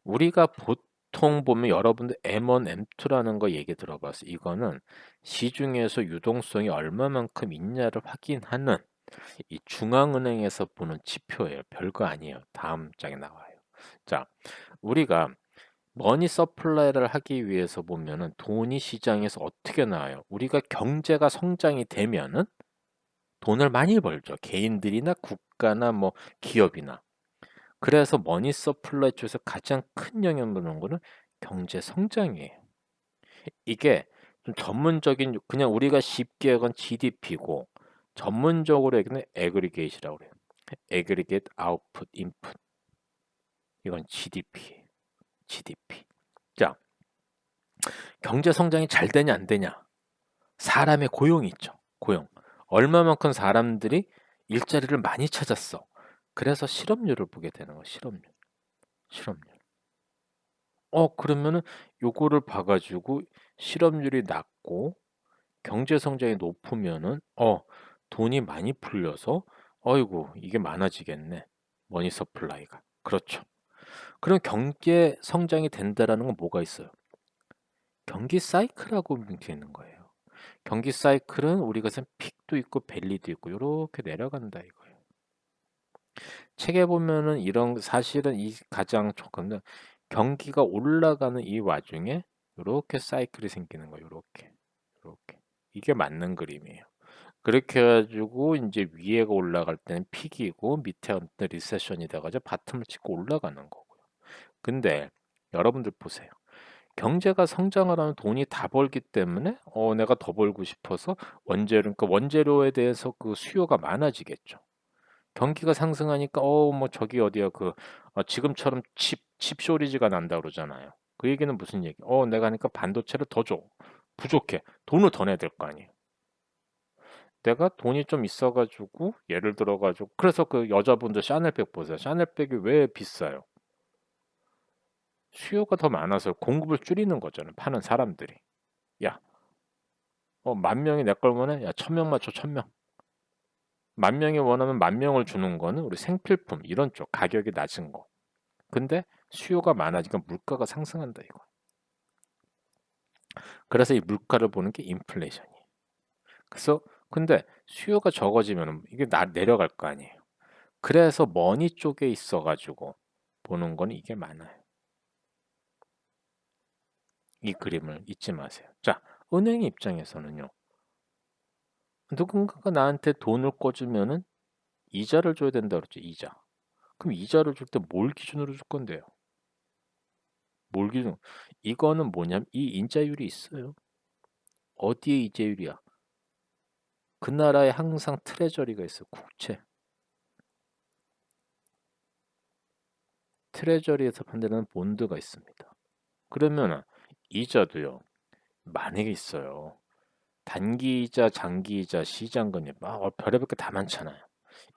우리가 보통 보면 여러분들 M1, M2라는 거 얘기 들어봤어요. 이거는 시중에서 유동성이 얼마만큼 있냐를 확인하는 이 중앙은행에서 보는 지표예요. 별거 아니에요. 다음 장에 나와요. 자, 우리가 머니 서플라이를 하기 위해서 보면은 돈이 시장에서 어떻게 나와요? 우리가 경제가 성장이 되면은 돈을 많이 벌죠. 개인들이나 국가나 뭐 기업이나. 그래서 머니 서플라이 쪽에서 가장 큰 영향을 주는 거는 경제 성장이에요. 이게 좀 전문적인, 그냥 우리가 쉽게 하건 GDP고 전문적으로 얘기는 에그리게이트라고 그래요. 에그리게이트 아웃풋 인풋. 이건 GDP. GDP. 자, 경제 성장이 잘 되냐 안 되냐? 사람의 고용이 있죠. 고용. 얼마만큼 사람들이 일자리를 많이 찾았어. 그래서 실업률을 보게 되는 거예요. 실업률. 실업률. 그러면은 요거를 봐가지고 실업률이 낮고 경제 성장이 높으면은 돈이 많이 풀려서 어이구 이게 많아지겠네. 머니 서플라이가. 그렇죠. 그럼 경제 성장이 된다라는 건 뭐가 있어요? 경기 사이클하고 묶여 있는 거예요. 경기 사이클은 우리가 쓴 픽도 있고 밸리도 있고 이렇게 내려간다 이거예요. 책에 보면은 이런 사실은 이 가장 조건은 경기가 올라가는 이 와중에 이렇게 사이클이 생기는 거예요. 이렇게 이게 맞는 그림이에요. 그렇게 해 가지고 인제 위에가 올라갈 때는 픽이고 밑에 어떤 리세션이 돼 가지고 바텀을 찍고 올라가는 거고요. 근데 여러분들 보세요. 경제가 성장을 하면 돈이 다 벌기 때문에 내가 더 벌고 싶어서 그러니까 원재료에 대해서 그 수요가 많아지겠죠. 경기가 상승하니까 뭐 저기 어디야 지금처럼 칩 쇼리지가 난다 그러잖아요. 그 얘기는 무슨 얘기? 내가 하니까 반도체를 더 줘. 부족해. 돈을 더 내야 될 거 아니에요. 내가 돈이 좀 있어 가지고 예를 들어 가지고 그래서 그 여자분들 샤넬백 보세요. 샤넬백이 왜 비싸요? 수요가 더 많아서 공급을 줄이는 거잖아요, 파는 사람들이. 야, 10,000명이 내 걸 원해? 야, 1,000명만 줘, 1,000명. 10,000명이 원하면 10,000명을 주는 거는 우리 생필품 이런 쪽 가격이 낮은 거. 근데 수요가 많아지니까 물가가 상승한다 이거. 그래서 이 물가를 보는 게 인플레이션이에요. 그래서 근데 수요가 적어지면 이게 내려갈 거 아니에요. 그래서 머니 쪽에 있어 가지고 보는 건 이게 많아요. 이 그림을 잊지 마세요. 자, 은행 입장에서는요. 누군가가 나한테 돈을 꿔주면은 이자를 줘야 된다 그랬죠, 이자. 그럼 이자를 줄 때 뭘 기준으로 줄 건데요? 뭘 기준? 이거는 뭐냐면 이 인자율이 있어요. 어디에 이자율이야? 그 나라에 항상 트레저리가 있어요. 국채. 트레저리에서 판다는 본드가 있습니다. 그러면은 이자도요. 만약에 있어요. 단기이자, 장기이자, 시장금리 막 별의별 게 다 많잖아요.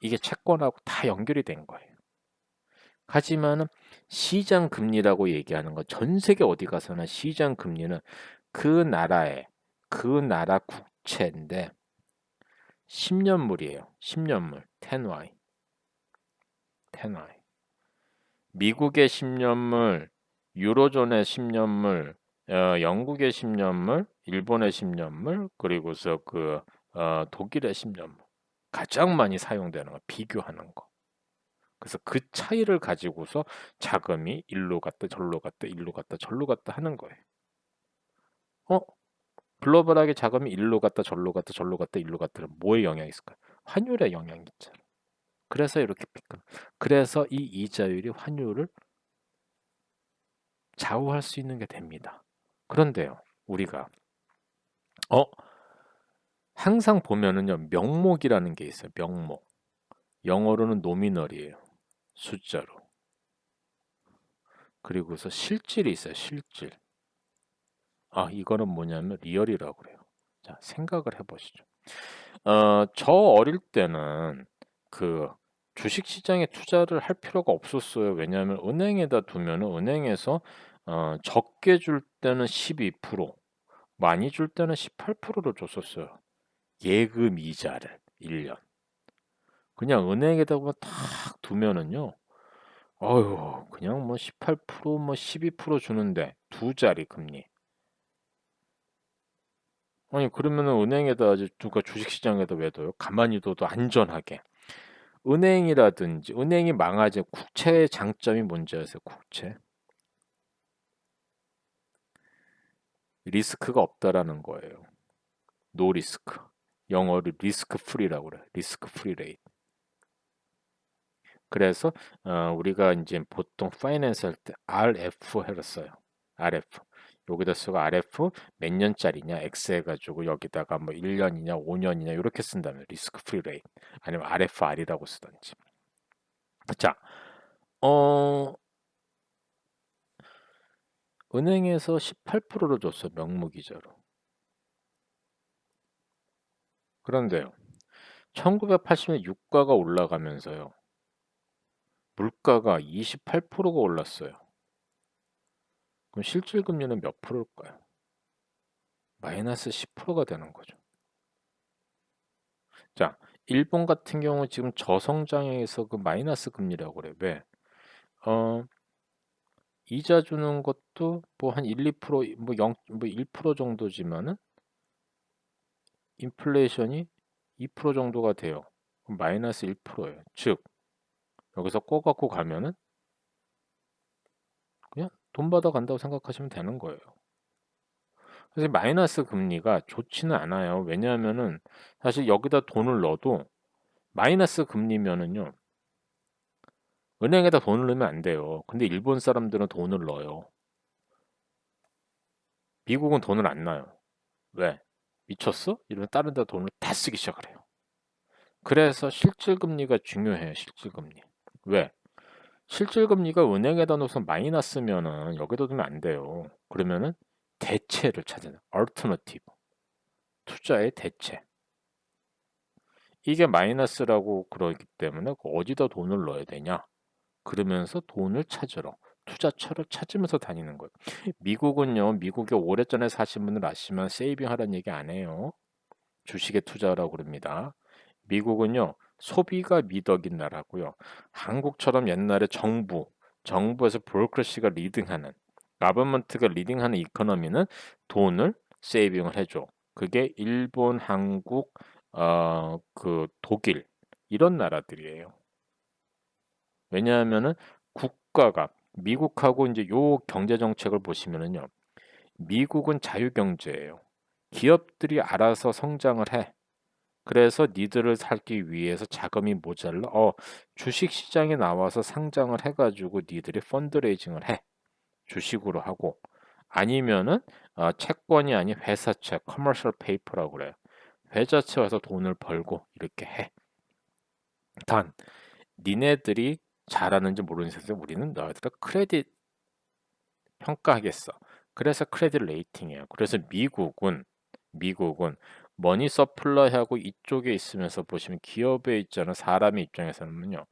이게 채권하고 다 연결이 된 거예요. 하지만은 시장 금리라고 얘기하는 건 전 세계 어디 가서나 시장 금리는 그 나라 국채인데 10년물이에요. 10년물. 10Y. 10Y. 미국의 10년물, 유로존의 10년물, 영국의 10년물, 일본의 10년물, 그리고서 독일의 10년물. 가장 많이 사용되는 거, 비교하는 거. 그래서 그 차이를 가지고서 자금이 일로 갔다 절로 갔다 일로 갔다 절로 갔다 하는 거예요. 어? 글로벌하게 자금이 일로 갔다 절로 갔다 절로 갔다 일로 갔다는 뭐에 영향이 있을까요? 환율에 영향이 있잖아요. 그래서 이렇게 그래서 이 이자율이 환율을 좌우할 수 있는 게 됩니다. 그런데요, 우리가 어 항상 보면은요 명목이라는 게 있어요. 명목. 영어로는 노미널이에요. 숫자로. 그리고서 실질이 있어요. 실질. 이거는 뭐냐면 리얼이라고 그래요. 자, 생각을 해보시죠. 저 어릴 때는 그 주식 시장에 투자를 할 필요가 없었어요. 왜냐하면 은행에다 두면은 은행에서 적게 줄 때는 12%, 많이 줄 때는 18%로 줬었어요. 예금 이자를 1년. 그냥 은행에다가 탁 두면은요. 그냥 뭐 18%, 뭐 12% 주는데 두 자리 금리. 아니 그러면은 은행에다 누가 주식시장에다 왜 둬요? 가만히 둬도 안전하게. 은행이라든지 은행이 망하지 국채의 장점이 뭔지 아세요? 국채. 리스크가 없다라는 거예요. 노 리스크. 영어로 리스크 프리라고 그래. 리스크 프리 레이트. 그래서 우리가 이제 보통 파이낸스 할 때 RF 해를 써요. RF. 여기다 쓰고 RF 몇 년짜리냐 X 해가지고 여기다가 뭐 1년이냐 5년이냐 이렇게 쓴다면 리스크 프리 레이트 아니면 RFR이라고 쓰던지. 자, 어, 은행에서 18%를 줬어 명목이자로. 그런데요, 1980년 유가가 올라가면서요, 물가가 28%가 올랐어요. 그럼 실질 금리는 몇 프로일까요? 마이너스 10%가 되는 거죠. 자, 일본 같은 경우 지금 저성장에서 그 마이너스 금리라고 그래. 왜? 어, 이자 주는 것도 뭐 한 1, 2%, 뭐 1% 정도지만은 인플레이션이 2% 정도가 돼요. 그럼 마이너스 1%예요. 즉, 여기서 꼬갖고 가면은 그냥 돈 받아 간다고 생각하시면 되는 거예요. 사실 마이너스 금리가 좋지는 않아요. 왜냐하면은 사실 여기다 돈을 넣어도 마이너스 금리면은요. 은행에다 돈을 넣으면 안 돼요. 근데 일본 사람들은 돈을 넣어요. 미국은 돈을 안 놔요. 왜? 미쳤어? 이러면 다른 데 돈을 다 쓰기 시작을 해요. 그래서 실질금리가 중요해요. 실질금리. 왜? 실질금리가 은행에다 넣어서 마이너스면은 여기다 두면 안 돼요. 그러면은 대체를 찾아요. alternative. 투자의 대체. 이게 마이너스라고 그러기 때문에 어디다 돈을 넣어야 되냐? 그러면서 돈을 찾으러 투자처를 찾으면서 다니는 거예요. 미국은요. 미국에 오래전에 사신 분들 아시면 세이빙 하라는 얘기 안 해요. 주식에 투자하라고 그럽니다. 미국은요. 소비가 미덕인 나라고요. 한국처럼 옛날에 정부에서 브로커시가 리딩하는 가버먼트가 리딩하는 이코노미는 돈을 세이빙을 해줘. 그게 일본, 한국, 독일 이런 나라들이에요. 왜냐하면은 국가가 미국하고 이제 요 경제 정책을 보시면은요. 미국은 자유 경제예요. 기업들이 알아서 성장을 해. 그래서 니들을 살기 위해서 자금이 모자라. 주식 시장에 나와서 상장을 해가지고 니들이 펀드레이징을 해. 주식으로 하고 아니면은 채권이 아닌 회사채, 커머셜 페이퍼라고 그래요. 회사채 와서 돈을 벌고 이렇게 해. 단 니네들이 잘하는지 모르는 세상 우리는 너희들을 크레딧 평가하겠어. 그래서 크레딧 레이팅이에요. 그래서 미국은 머니 서플라이하고 이쪽에 있으면서 보시면 기업에 있잖아. 사람의 입장에서는요.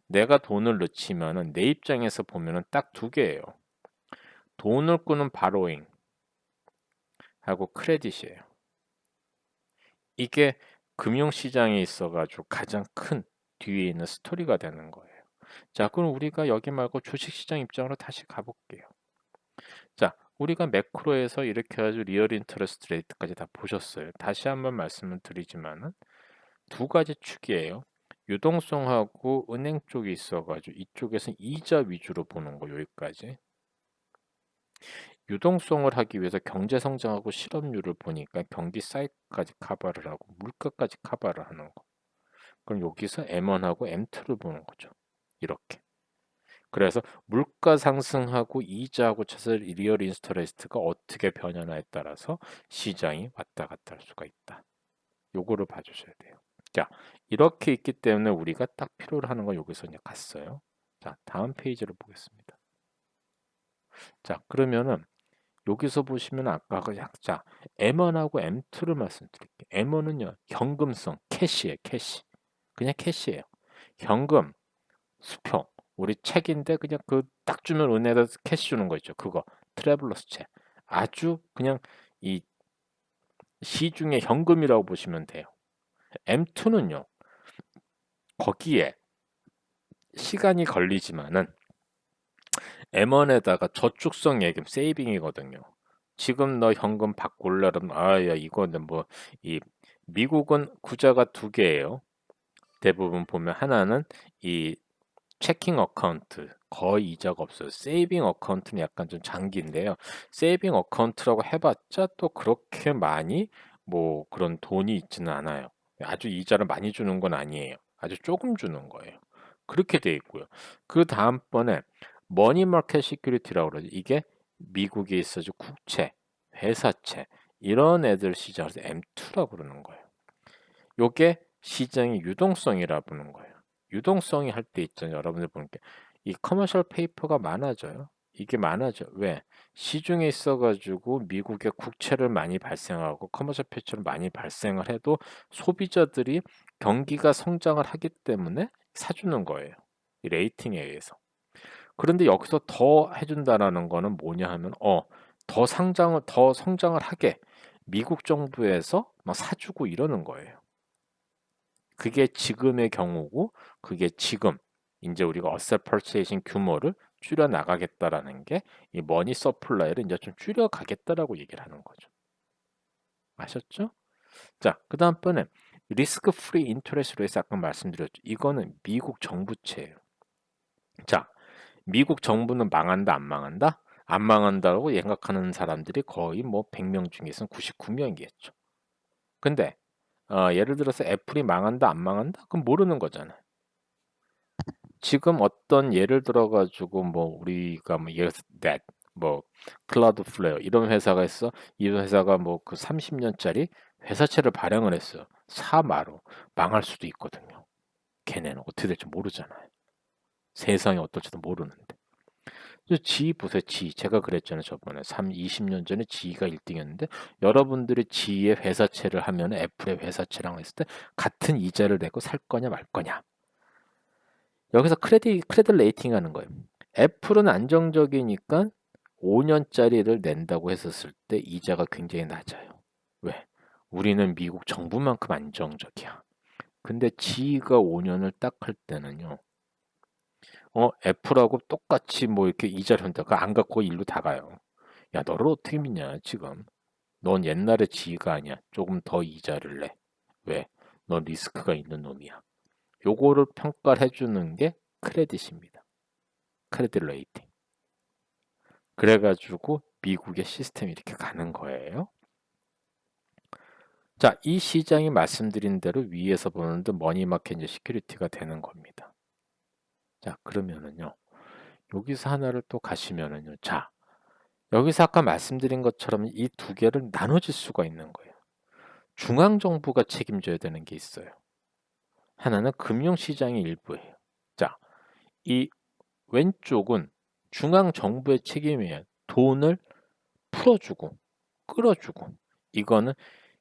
내가 돈을 넣지만은 내 입장에서 보면은 딱 두 개예요. 돈을 꾸는 바로잉 하고 크레딧이에요. 이게 금융시장에 있어가지고 가장 큰 뒤에 있는 스토리가 되는 거예요. 자, 그럼 우리가 여기 말고 주식시장 입장으로 다시 가볼게요. 자, 우리가 매크로에서 이렇게 해가지고 리얼 인터레스트 레이트까지 다 보셨어요. 다시 한번 말씀을 드리지만은 두 가지 축이에요. 유동성하고 은행 쪽이 있어가지고 이쪽에서 이자 위주로 보는 거 여기까지. 유동성을 하기 위해서 경제 성장하고 실업률을 보니까 경기 사이클까지 커버를 하고 물가까지 커버를 하는 거. 그럼 여기서 M1하고 M2를 보는 거죠. 이렇게. 그래서 물가 상승하고 이자하고 쳐서 리얼 인스터레스트가 어떻게 변하냐에 따라서 시장이 왔다 갔다 할 수가 있다. 요거를 봐주셔야 돼요. 자, 이렇게 있기 때문에 우리가 딱 필요로 하는 건 여기서 이제 갔어요. 자, 다음 페이지를 보겠습니다. 자, 그러면은 여기서 보시면 아까 그 약자 M1하고 M2를 말씀드릴게요. M1은요, 현금성, 캐시예요, 캐시. 그냥 캐시예요. 현금, 수표. 우리 책인데 그냥 그 딱 주면 은행에다 캐시 주는 거 있죠. 그거 트래블러스 책. 아주 그냥 이 시중의 현금이라고 보시면 돼요. M2는요. 거기에 시간이 걸리지만은 M1에다가 저축성 예금 세이빙이거든요. 지금 너 현금 바꿀려면 아야 이거는 뭐 이 미국은 구자가 두 개예요. 대부분 보면 하나는 이 체킹 어카운트 거의 이자가 없어요. 세이빙 어카운트는 약간 좀 장기인데요. 세이빙 어카운트라고 해봤자 또 그렇게 많이 뭐 그런 돈이 있지는 않아요. 아주 이자를 많이 주는 건 아니에요. 아주 조금 주는 거예요. 그렇게 돼 있고요. 그 다음번에 머니마켓 시큐리티라고 그러죠. 이게 미국에 있어서 국채, 회사채 이런 애들 시장에서 M2라고 그러는 거예요. 요게 시장의 유동성이라 부르는 거예요. 유동성이 할 때 있잖아요. 여러분들 보니까 이 커머셜 페이퍼가 많아져요. 이게 많아져. 왜? 시중에 있어가지고 미국의 국채를 많이 발생하고 커머셜 페이퍼를 많이 발생을 해도 소비자들이 경기가 성장을 하기 때문에 사주는 거예요. 이 레이팅에 의해서. 그런데 여기서 더 해준다라는 거는 뭐냐 하면 더 성장을 하게 미국 정부에서 막 사주고 이러는 거예요. 그게 지금의 경우고 그게 지금 이제 우리가 어셋 퍼체이싱 규모를 줄여 나가겠다라는 게 이 머니 서플라이를 이제 좀 줄여 가겠다라고 얘기를 하는 거죠. 아셨죠? 자, 그다음번에 리스크 프리 인터레스트 레이트 아까 말씀드렸죠. 이거는 미국 정부채예요. 자, 미국 정부는 망한다 안 망한다? 안 망한다고 생각하는 사람들이 거의 뭐 100명 중에서는 99명이겠죠. 근데 예를 들어서 애플이 망한다 안 망한다? 그건 모르는 거잖아요. 지금 어떤 예를 들어 가지고 뭐 우리가 뭐 예를 들어서 넷, 뭐 클라우드플레어 이런 회사가 있어. 이 회사가 뭐 그 30년짜리 회사채를 발행을 했어요. 사마로 망할 수도 있거든요. 걔네는 어떻게 될지 모르잖아요. 세상이 어떨지도 모르는데. 지 보세요. 지 제가 그랬잖아요. 저번에 20년 전에 지가 1등이었는데 여러분들이 지의 회사채를 하면 애플의 회사채랑 했을 때 같은 이자를 내고 살 거냐 말 거냐. 여기서 크레딧 레이팅 하는 거예요. 애플은 안정적이니까 5년짜리를 낸다고 했었을 때 이자가 굉장히 낮아요. 왜? 우리는 미국 정부만큼 안정적이야. 근데 지가 5년을 딱 할 때는요. 애플하고 똑같이 뭐 이렇게 이자를 한다. 그거 안 갖고 일로 다 가요. 야, 너를 어떻게 믿냐, 지금. 넌 옛날에 지가 아니야. 조금 더 이자를 내. 왜? 넌 리스크가 있는 놈이야. 요거를 평가를 해주는 게 크레딧입니다. 크레딧 레이팅. 그래가지고 미국의 시스템이 이렇게 가는 거예요. 자, 이 시장이 말씀드린 대로 위에서 보는데 머니마켓 이제 시큐리티가 되는 겁니다. 자, 그러면은요. 여기서 하나를 또 가시면은요. 자, 여기서 아까 말씀드린 것처럼 이 두 개를 나눠질 수가 있는 거예요. 중앙정부가 책임져야 되는 게 있어요. 하나는 금융시장의 일부예요. 자, 이 왼쪽은 중앙정부의 책임이에요. 돈을 풀어주고 끌어주고 이거는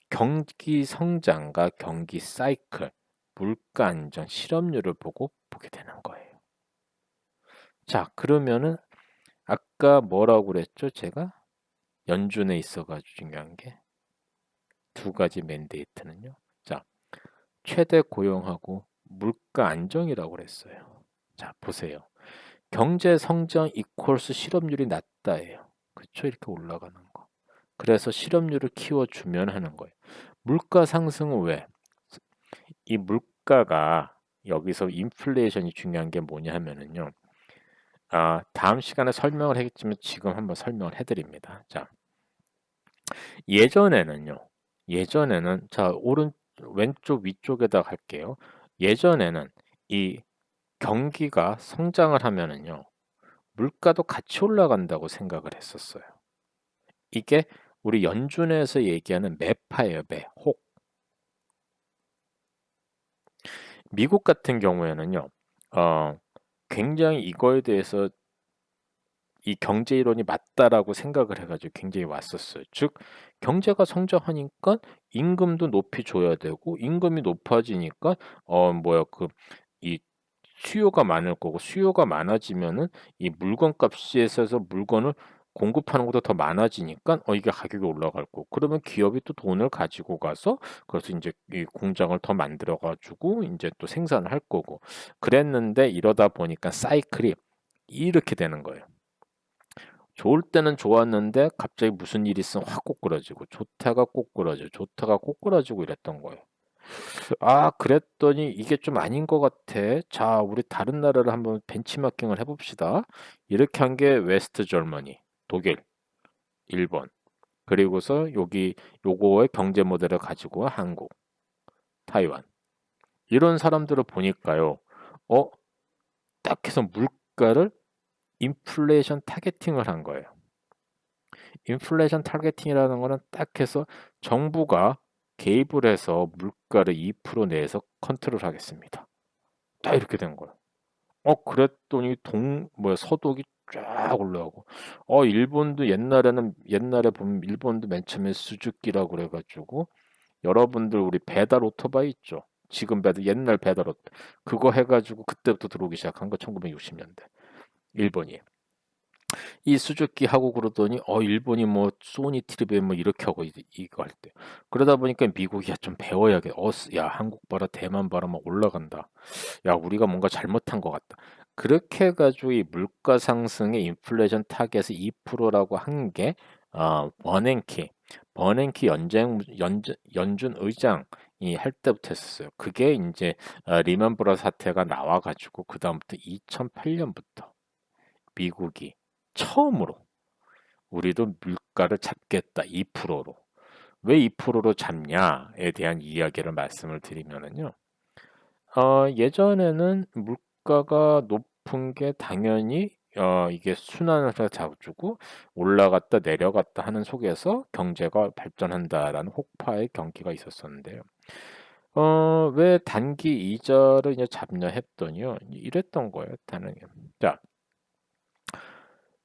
경기 성장과 경기 사이클, 물가 안정, 실업률을 보게 되는 거예요. 자, 그러면은 아까 뭐라고 그랬죠? 제가 연준에 있어가지고 중요한 게 두 가지 맨데이트는요. 자, 최대 고용하고 물가 안정이라고 그랬어요. 자, 보세요. 경제 성장 이퀄스 실업률이 낮다예요. 그렇죠? 이렇게 올라가는 거. 그래서 실업률을 키워주면 하는 거예요. 물가 상승은 왜? 이 물가가 여기서 인플레이션이 중요한 게 뭐냐 하면은요. 다음 시간에 설명을 하겠지만 지금 한번 설명을 해드립니다. 자, 예전에는 자, 왼쪽 위쪽에다 갈게요. 예전에는 이 경기가 성장을 하면은요. 물가도 같이 올라간다고 생각을 했었어요. 이게 우리 연준에서 얘기하는 매파예요, 매, 혹. 미국 같은 경우에는요, 굉장히 이거에 대해서 이 경제 이론이 맞다라고 생각을 해가지고 굉장히 왔었어요. 즉, 경제가 성장하니까 임금도 높이 줘야 되고, 임금이 높아지니까, 이 수요가 많을 거고, 수요가 많아지면은 이 물건 값에 있어서 물건을 공급하는 것도 더 많아지니까, 이게 가격이 올라갈 거고, 그러면 기업이 또 돈을 가지고 가서, 그래서 이제 이 공장을 더 만들어가지고, 이제 또 생산을 할 거고, 그랬는데 이러다 보니까 사이클이 이렇게 되는 거예요. 좋을 때는 좋았는데 갑자기 무슨 일이 있으면 확 꼬꾸라지고 좋다가 꼬꾸라지고 좋다가 꼬꾸라지고 이랬던 거예요. 그랬더니 이게 좀 아닌 것 같아. 자, 우리 다른 나라를 한번 벤치마킹을 해봅시다. 이렇게 한 게 웨스트 절머니, 독일, 일본, 그리고서 요거의 경제 모델을 가지고 한국, 타이완. 이런 사람들을 보니까요. 어, 딱 해서 물가를 인플레이션 타겟팅을 한 거예요. 인플레이션 타겟팅이라는 거는 딱 해서 정부가 개입을 해서 물가를 2% 내에서 컨트롤 하겠습니다. 딱 이렇게 된 거예요. 그랬더니 서독이 쫙 올라가고, 일본도 옛날에 보면 일본도 맨 처음에 수주키라고 그래가지고, 여러분들 우리 배달 오토바이 있죠? 지금 옛날 배달 오토바이. 그거 해가지고 그때부터 들어오기 시작한 거 1960년대. 일본이. 이 수주키 하고 그러더니 일본이 뭐 소니 트립에 뭐 이렇게 하고 이거 할 때 그러다 보니까 미국이 좀 배워야겠. 야 한국 봐라 대만 봐라 막 올라간다. 야 우리가 뭔가 잘못한 것 같다. 그렇게 해가지고 이 물가 상승의 인플레이션 타겟을 2%라고 한 게 버냉키 연준 의장이 할 때부터 했었어요. 그게 이제 리먼 브라더스 사태가 나와가지고 그 다음부터 2008년부터 미국이 처음으로 우리도 물가를 잡겠다. 2%로. 왜 2%로 잡냐에 대한 이야기를 말씀을 드리면은요. 예전에는 물가가 높은 게 당연히 이게 순환을 잡아주고 올라갔다 내려갔다 하는 속에서 경제가 발전한다라는 혹파의 경기가 있었었는데요. 왜 단기 이자를 이제 잡냐 했더니요. 이랬던 거예요, 당연히. 자,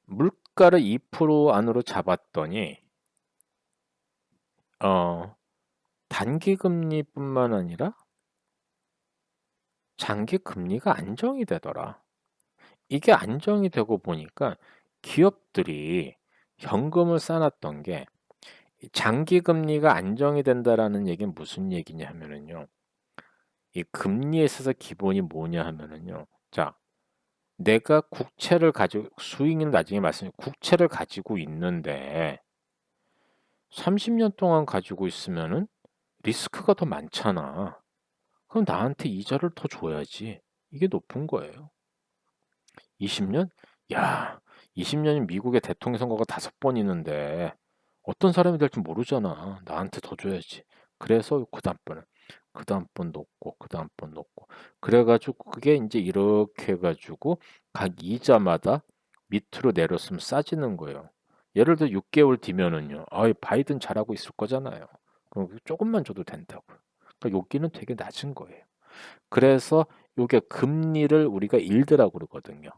물가를 2% 안으로 잡았더니 어, 단기 금리뿐만 아니라 장기 금리가 안정이 되더라. 이게 안정이 되고 보니까 기업들이 현금을 쌓아놨던 게 장기 금리가 안정이 된다라는 얘기는 무슨 얘기냐 하면은요. 이 금리에 있어서 기본이 뭐냐 하면은요. 자, 내가 국채를 가지고 수익률 나중에 말씀드린 국채를 가지고 있는데 30년 동안 가지고 있으면은 리스크가 더 많잖아. 그럼 나한테 이자를 더 줘야지. 이게 높은 거예요. 20년? 야, 20년이 미국의 대통령 선거가 5번 있는데 어떤 사람이 될지 모르잖아. 나한테 더 줘야지. 그래서 그 다음번 높고, 그 다음번 높고. 그래가지고 그게 이제 이렇게 해가지고 각 이자마다 밑으로 내렸으면 싸지는 거예요. 예를 들어 6개월 뒤면은요. 바이든 잘하고 있을 거잖아요. 그럼 조금만 줘도 된다고. 그러니까 여기는 되게 낮은 거예요. 그래서 요게 금리를 우리가 일드라고 그러거든요.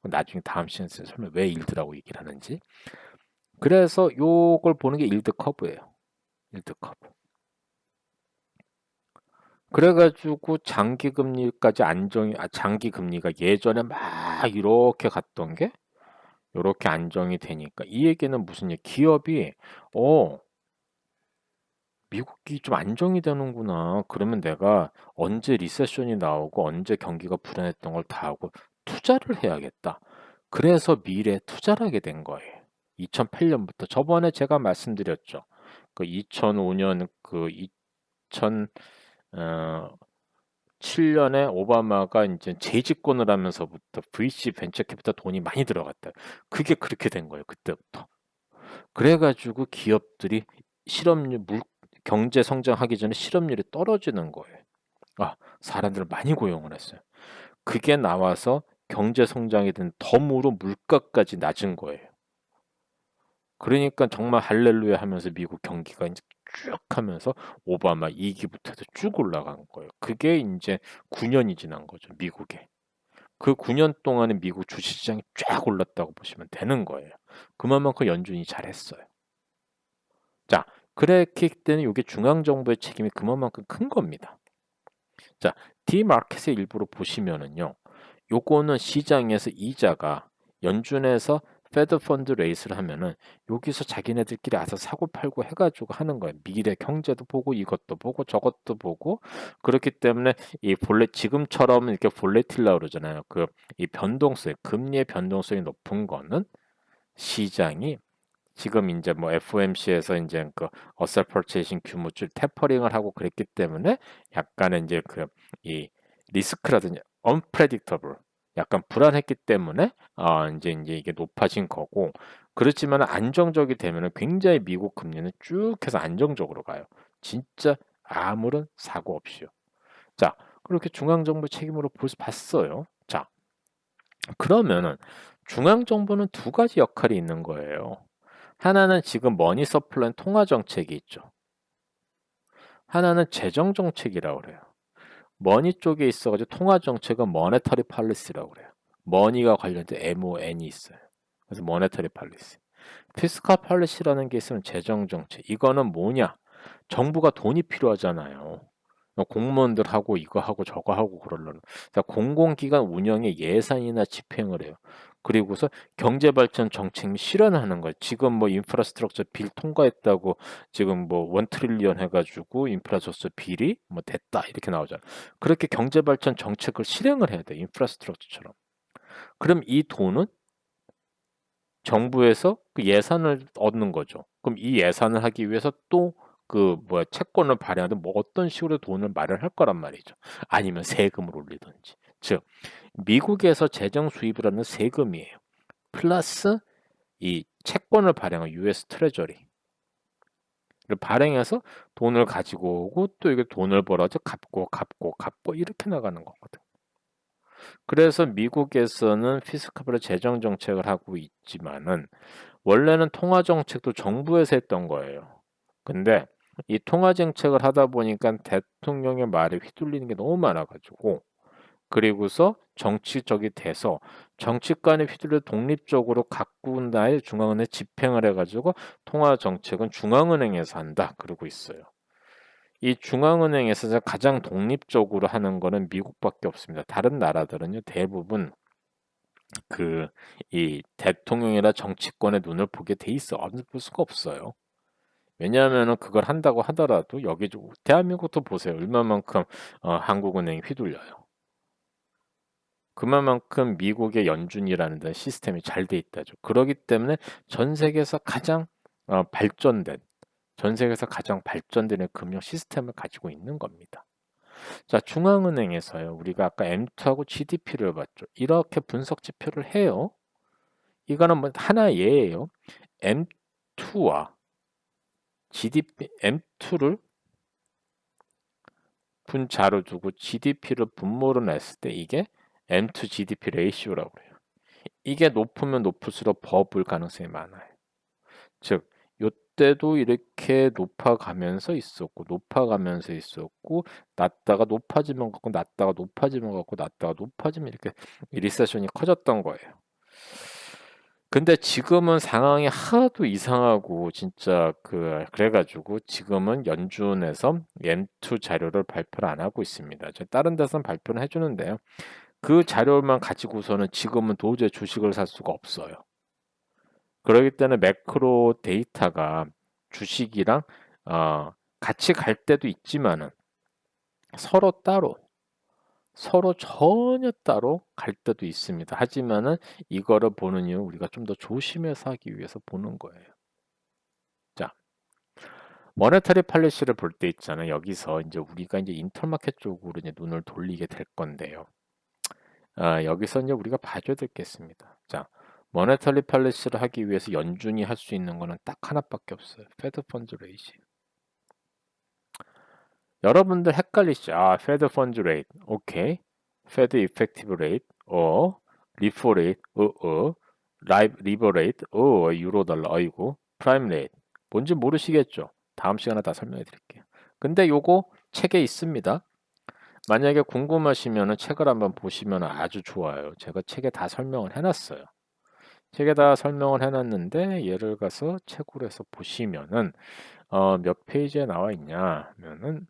나중에 다음 시간에 설명 왜 일드라고 얘기를 하는지. 그래서 요걸 보는 게 일드 커브예요. 일드 커브. 그래가지고 장기 금리까지 장기 금리가 예전에 막 이렇게 갔던 게 이렇게 안정이 되니까 이 얘기는 무슨 얘기? 기업이 미국이 좀 안정이 되는구나. 그러면 내가 언제 리세션이 나오고 언제 경기가 불안했던 걸 다 하고 투자를 해야겠다. 그래서 미래에 투자를 하게 된 거예요. 2008년부터 저번에 제가 말씀드렸죠. 그 2005년 그 2007년에 오바마가 이제 재집권을 하면서부터 VC 벤처 캐피탈 돈이 많이 들어갔다. 그게 그렇게 된 거예요. 그때부터. 그래가지고 기업들이 실업률 경제 성장하기 전에 실업률이 떨어지는 거예요. 사람들을 많이 고용을 했어요. 그게 나와서 경제 성장이 된 덤으로 물가까지 낮은 거예요. 그러니까 정말 할렐루야 하면서 미국 경기가 이제 쭉 하면서 오바마 2기부터 해서 쭉 올라간 거예요. 그게 이제 9년이 지난 거죠, 미국에. 그 9년 동안에 미국 주식시장이 쫙 올랐다고 보시면 되는 거예요. 그만큼 연준이 잘했어요. 자, 그랬기 때문에 이게 중앙정부의 책임이 그만큼 큰 겁니다. 자, 디마켓의 일부로 보시면은요. 요거는 시장에서 이자가 연준에서 페드 펀드 레이스를 하면은 여기서 자기네들끼리 알아서 사고 팔고 해가지고 하는 거예요. 미래 경제도 보고 이것도 보고 저것도 보고 그렇기 때문에 이 지금처럼 이렇게 볼레틸라 그러잖아요. 그 이 변동성, 금리의 변동성이 높은 거는 시장이 지금 이제 뭐 FOMC에서 이제 그 어셀 퍼체이싱 규모줄 테퍼링을 하고 그랬기 때문에 약간은 이제 그 이 리스크라든지 unpredictable 약간 불안했기 때문에 이제 이게 높아진 거고 그렇지만 안정적이 되면은 굉장히 미국 금리는 쭉 해서 안정적으로 가요. 진짜 아무런 사고 없이요. 자, 그렇게 중앙정부 책임으로 봤어요. 자, 그러면은 중앙정부는 두 가지 역할이 있는 거예요. 하나는 지금 머니 서플라이 통화 정책이 있죠. 하나는 재정 정책이라고 그래요. 머니 쪽에 있어가지고 통화 정책은 머네터리 팔리시라고 그래요. 머니가 관련된 MON이 있어요. 그래서 머네터리 팔리시. 피스칼 팔리시라는 게 있으면 재정 정책. 이거는 뭐냐? 정부가 돈이 필요하잖아요. 공무원들 하고 이거 하고 저거 하고 그러려면 공공기관 운영에 예산이나 집행을 해요. 그리고서 경제발전 정책 실현하는 거예요. 지금 뭐 인프라스트럭처 빌 통과했다고 지금 뭐 1트릴리언 해가지고 인프라스트럭처 빌이 뭐 됐다 이렇게 나오잖아요. 그렇게 경제발전 정책을 실행을 해야 돼. 인프라스트럭처처럼. 그럼 이 돈은 정부에서 그 예산을 얻는 거죠. 그럼 이 예산을 하기 위해서 또 채권을 발행하든 뭐 어떤 식으로 돈을 마련할 거란 말이죠. 아니면 세금을 올리든지. 즉, 미국에서 재정 수입을 하는 세금이에요. 플러스 이 채권을 발행한 US 트레저리를 발행해서 돈을 가지고 오고 또 이게 돈을 벌어서 갚고 이렇게 나가는 거거든. 그래서 미국에서는 피스컬 재정 정책을 하고 있지만은 원래는 통화 정책도 정부에서 했던 거예요. 근데 이 통화 정책을 하다 보니까 대통령의 말에 휘둘리는 게 너무 많아 가지고 그리고서 정치적이 돼서 정치권에 휘둘려 독립적으로 가꾼 다음에 중앙은행 집행을 해 가지고 통화 정책은 중앙은행에서 한다 그러고 있어요. 이 중앙은행에서 가장 독립적으로 하는 거는 미국밖에 없습니다. 다른 나라들은요 대부분 이 대통령이나 정치권의 눈을 보게 돼 있어. 안 볼 수가 없어요. 왜냐하면은 그걸 한다고 하더라도 여기 대한민국도 보세요. 얼마만큼 한국은행이 휘둘려요. 그만큼 미국의 연준이라는 데 시스템이 잘 돼 있다죠. 그러기 때문에 전 세계에서 가장 발전된 전 세계에서 가장 발전된 금융 시스템을 가지고 있는 겁니다. 자, 중앙은행에서요. 우리가 아까 M2하고 GDP를 봤죠. 이렇게 분석 지표를 해요. 이거는 뭐 하나의 예예요. M2와 GDP, M2를 분자로 두고 GDP를 분모로 냈을 때 이게 M2 GDP 레이시오라고 그래요. 이게 높으면 높을수록 버블 가능성이 많아요. 즉, 요때도 이렇게 높아가면서 있었고, 낮다가 높아지면 갖고, 낮다가 높아지면 갖고, 낮다가 높아지면 이렇게 리세션이 커졌던 거예요. 근데 지금은 상황이 하도 이상하고 진짜 그래가지고 지금은 연준에서 M2 자료를 발표를 안 하고 있습니다. 다른 데서는 발표를 해주는데요. 그 자료만 가지고서는 지금은 도저히 주식을 살 수가 없어요. 그렇기 때문에 매크로 데이터가 주식이랑 같이 갈 때도 있지만은 서로 따로 서로 전혀 따로 갈 때도 있습니다. 하지만은 이거를 보는 이유 우리가 좀 더 조심해서 하기 위해서 보는 거예요. 자, 모네터리 팔리시를 볼 때 있잖아요. 여기서 이제 우리가 이제 인터마켓 쪽으로 이제 눈을 돌리게 될 건데요. 여기서 이제 우리가 봐줘야 될 게 있습니다. 자, 모네터리 팔리시를 하기 위해서 연준이 할 수 있는 거는 딱 하나밖에 없어요. 페드 펀드 레이시. 여러분들 헷갈리시죠? 페드 펀드 레이트. 오케이. 페드 이펙티브 레이트. 리포 레이트. 리버 레이트. 유로 달러. 아이고. 프라임 레이트. 뭔지 모르시겠죠? 다음 시간에 다 설명해 드릴게요. 근데 요거 책에 있습니다. 만약에 궁금하시면은 책을 한번 보시면 아주 좋아요. 제가 책에 다 설명을 해놨어요. 책에 다 설명을 해놨는데 얘를 가서 책으로 해서 보시면은 몇 페이지에 나와 있냐 하면은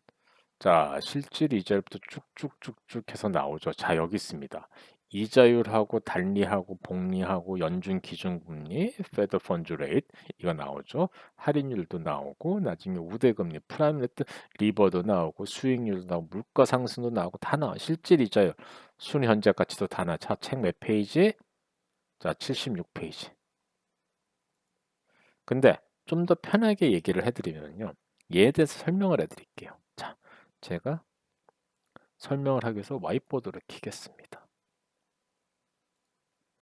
자 실질 이자율부터 쭉쭉쭉쭉 해서 나오죠. 자 여기 있습니다. 이자율하고 단리하고 복리하고 연준 기준금리, 페드 펀드 레이트 이거 나오죠. 할인율도 나오고 나중에 우대금리, 프라임 레이트, 리버도 나오고 수익률도 나오고 물가 상승도 나오고 다 나와. 실질 이자율, 순 현재 가치도 다 나와. 자, 책 몇 페이지? 자, 76페이지. 근데 좀 더 편하게 얘기를 해드리면요. 얘에 대해서 설명을 해드릴게요. 자, 제가 설명을 하기 위해서 와이트보드를 켜겠습니다.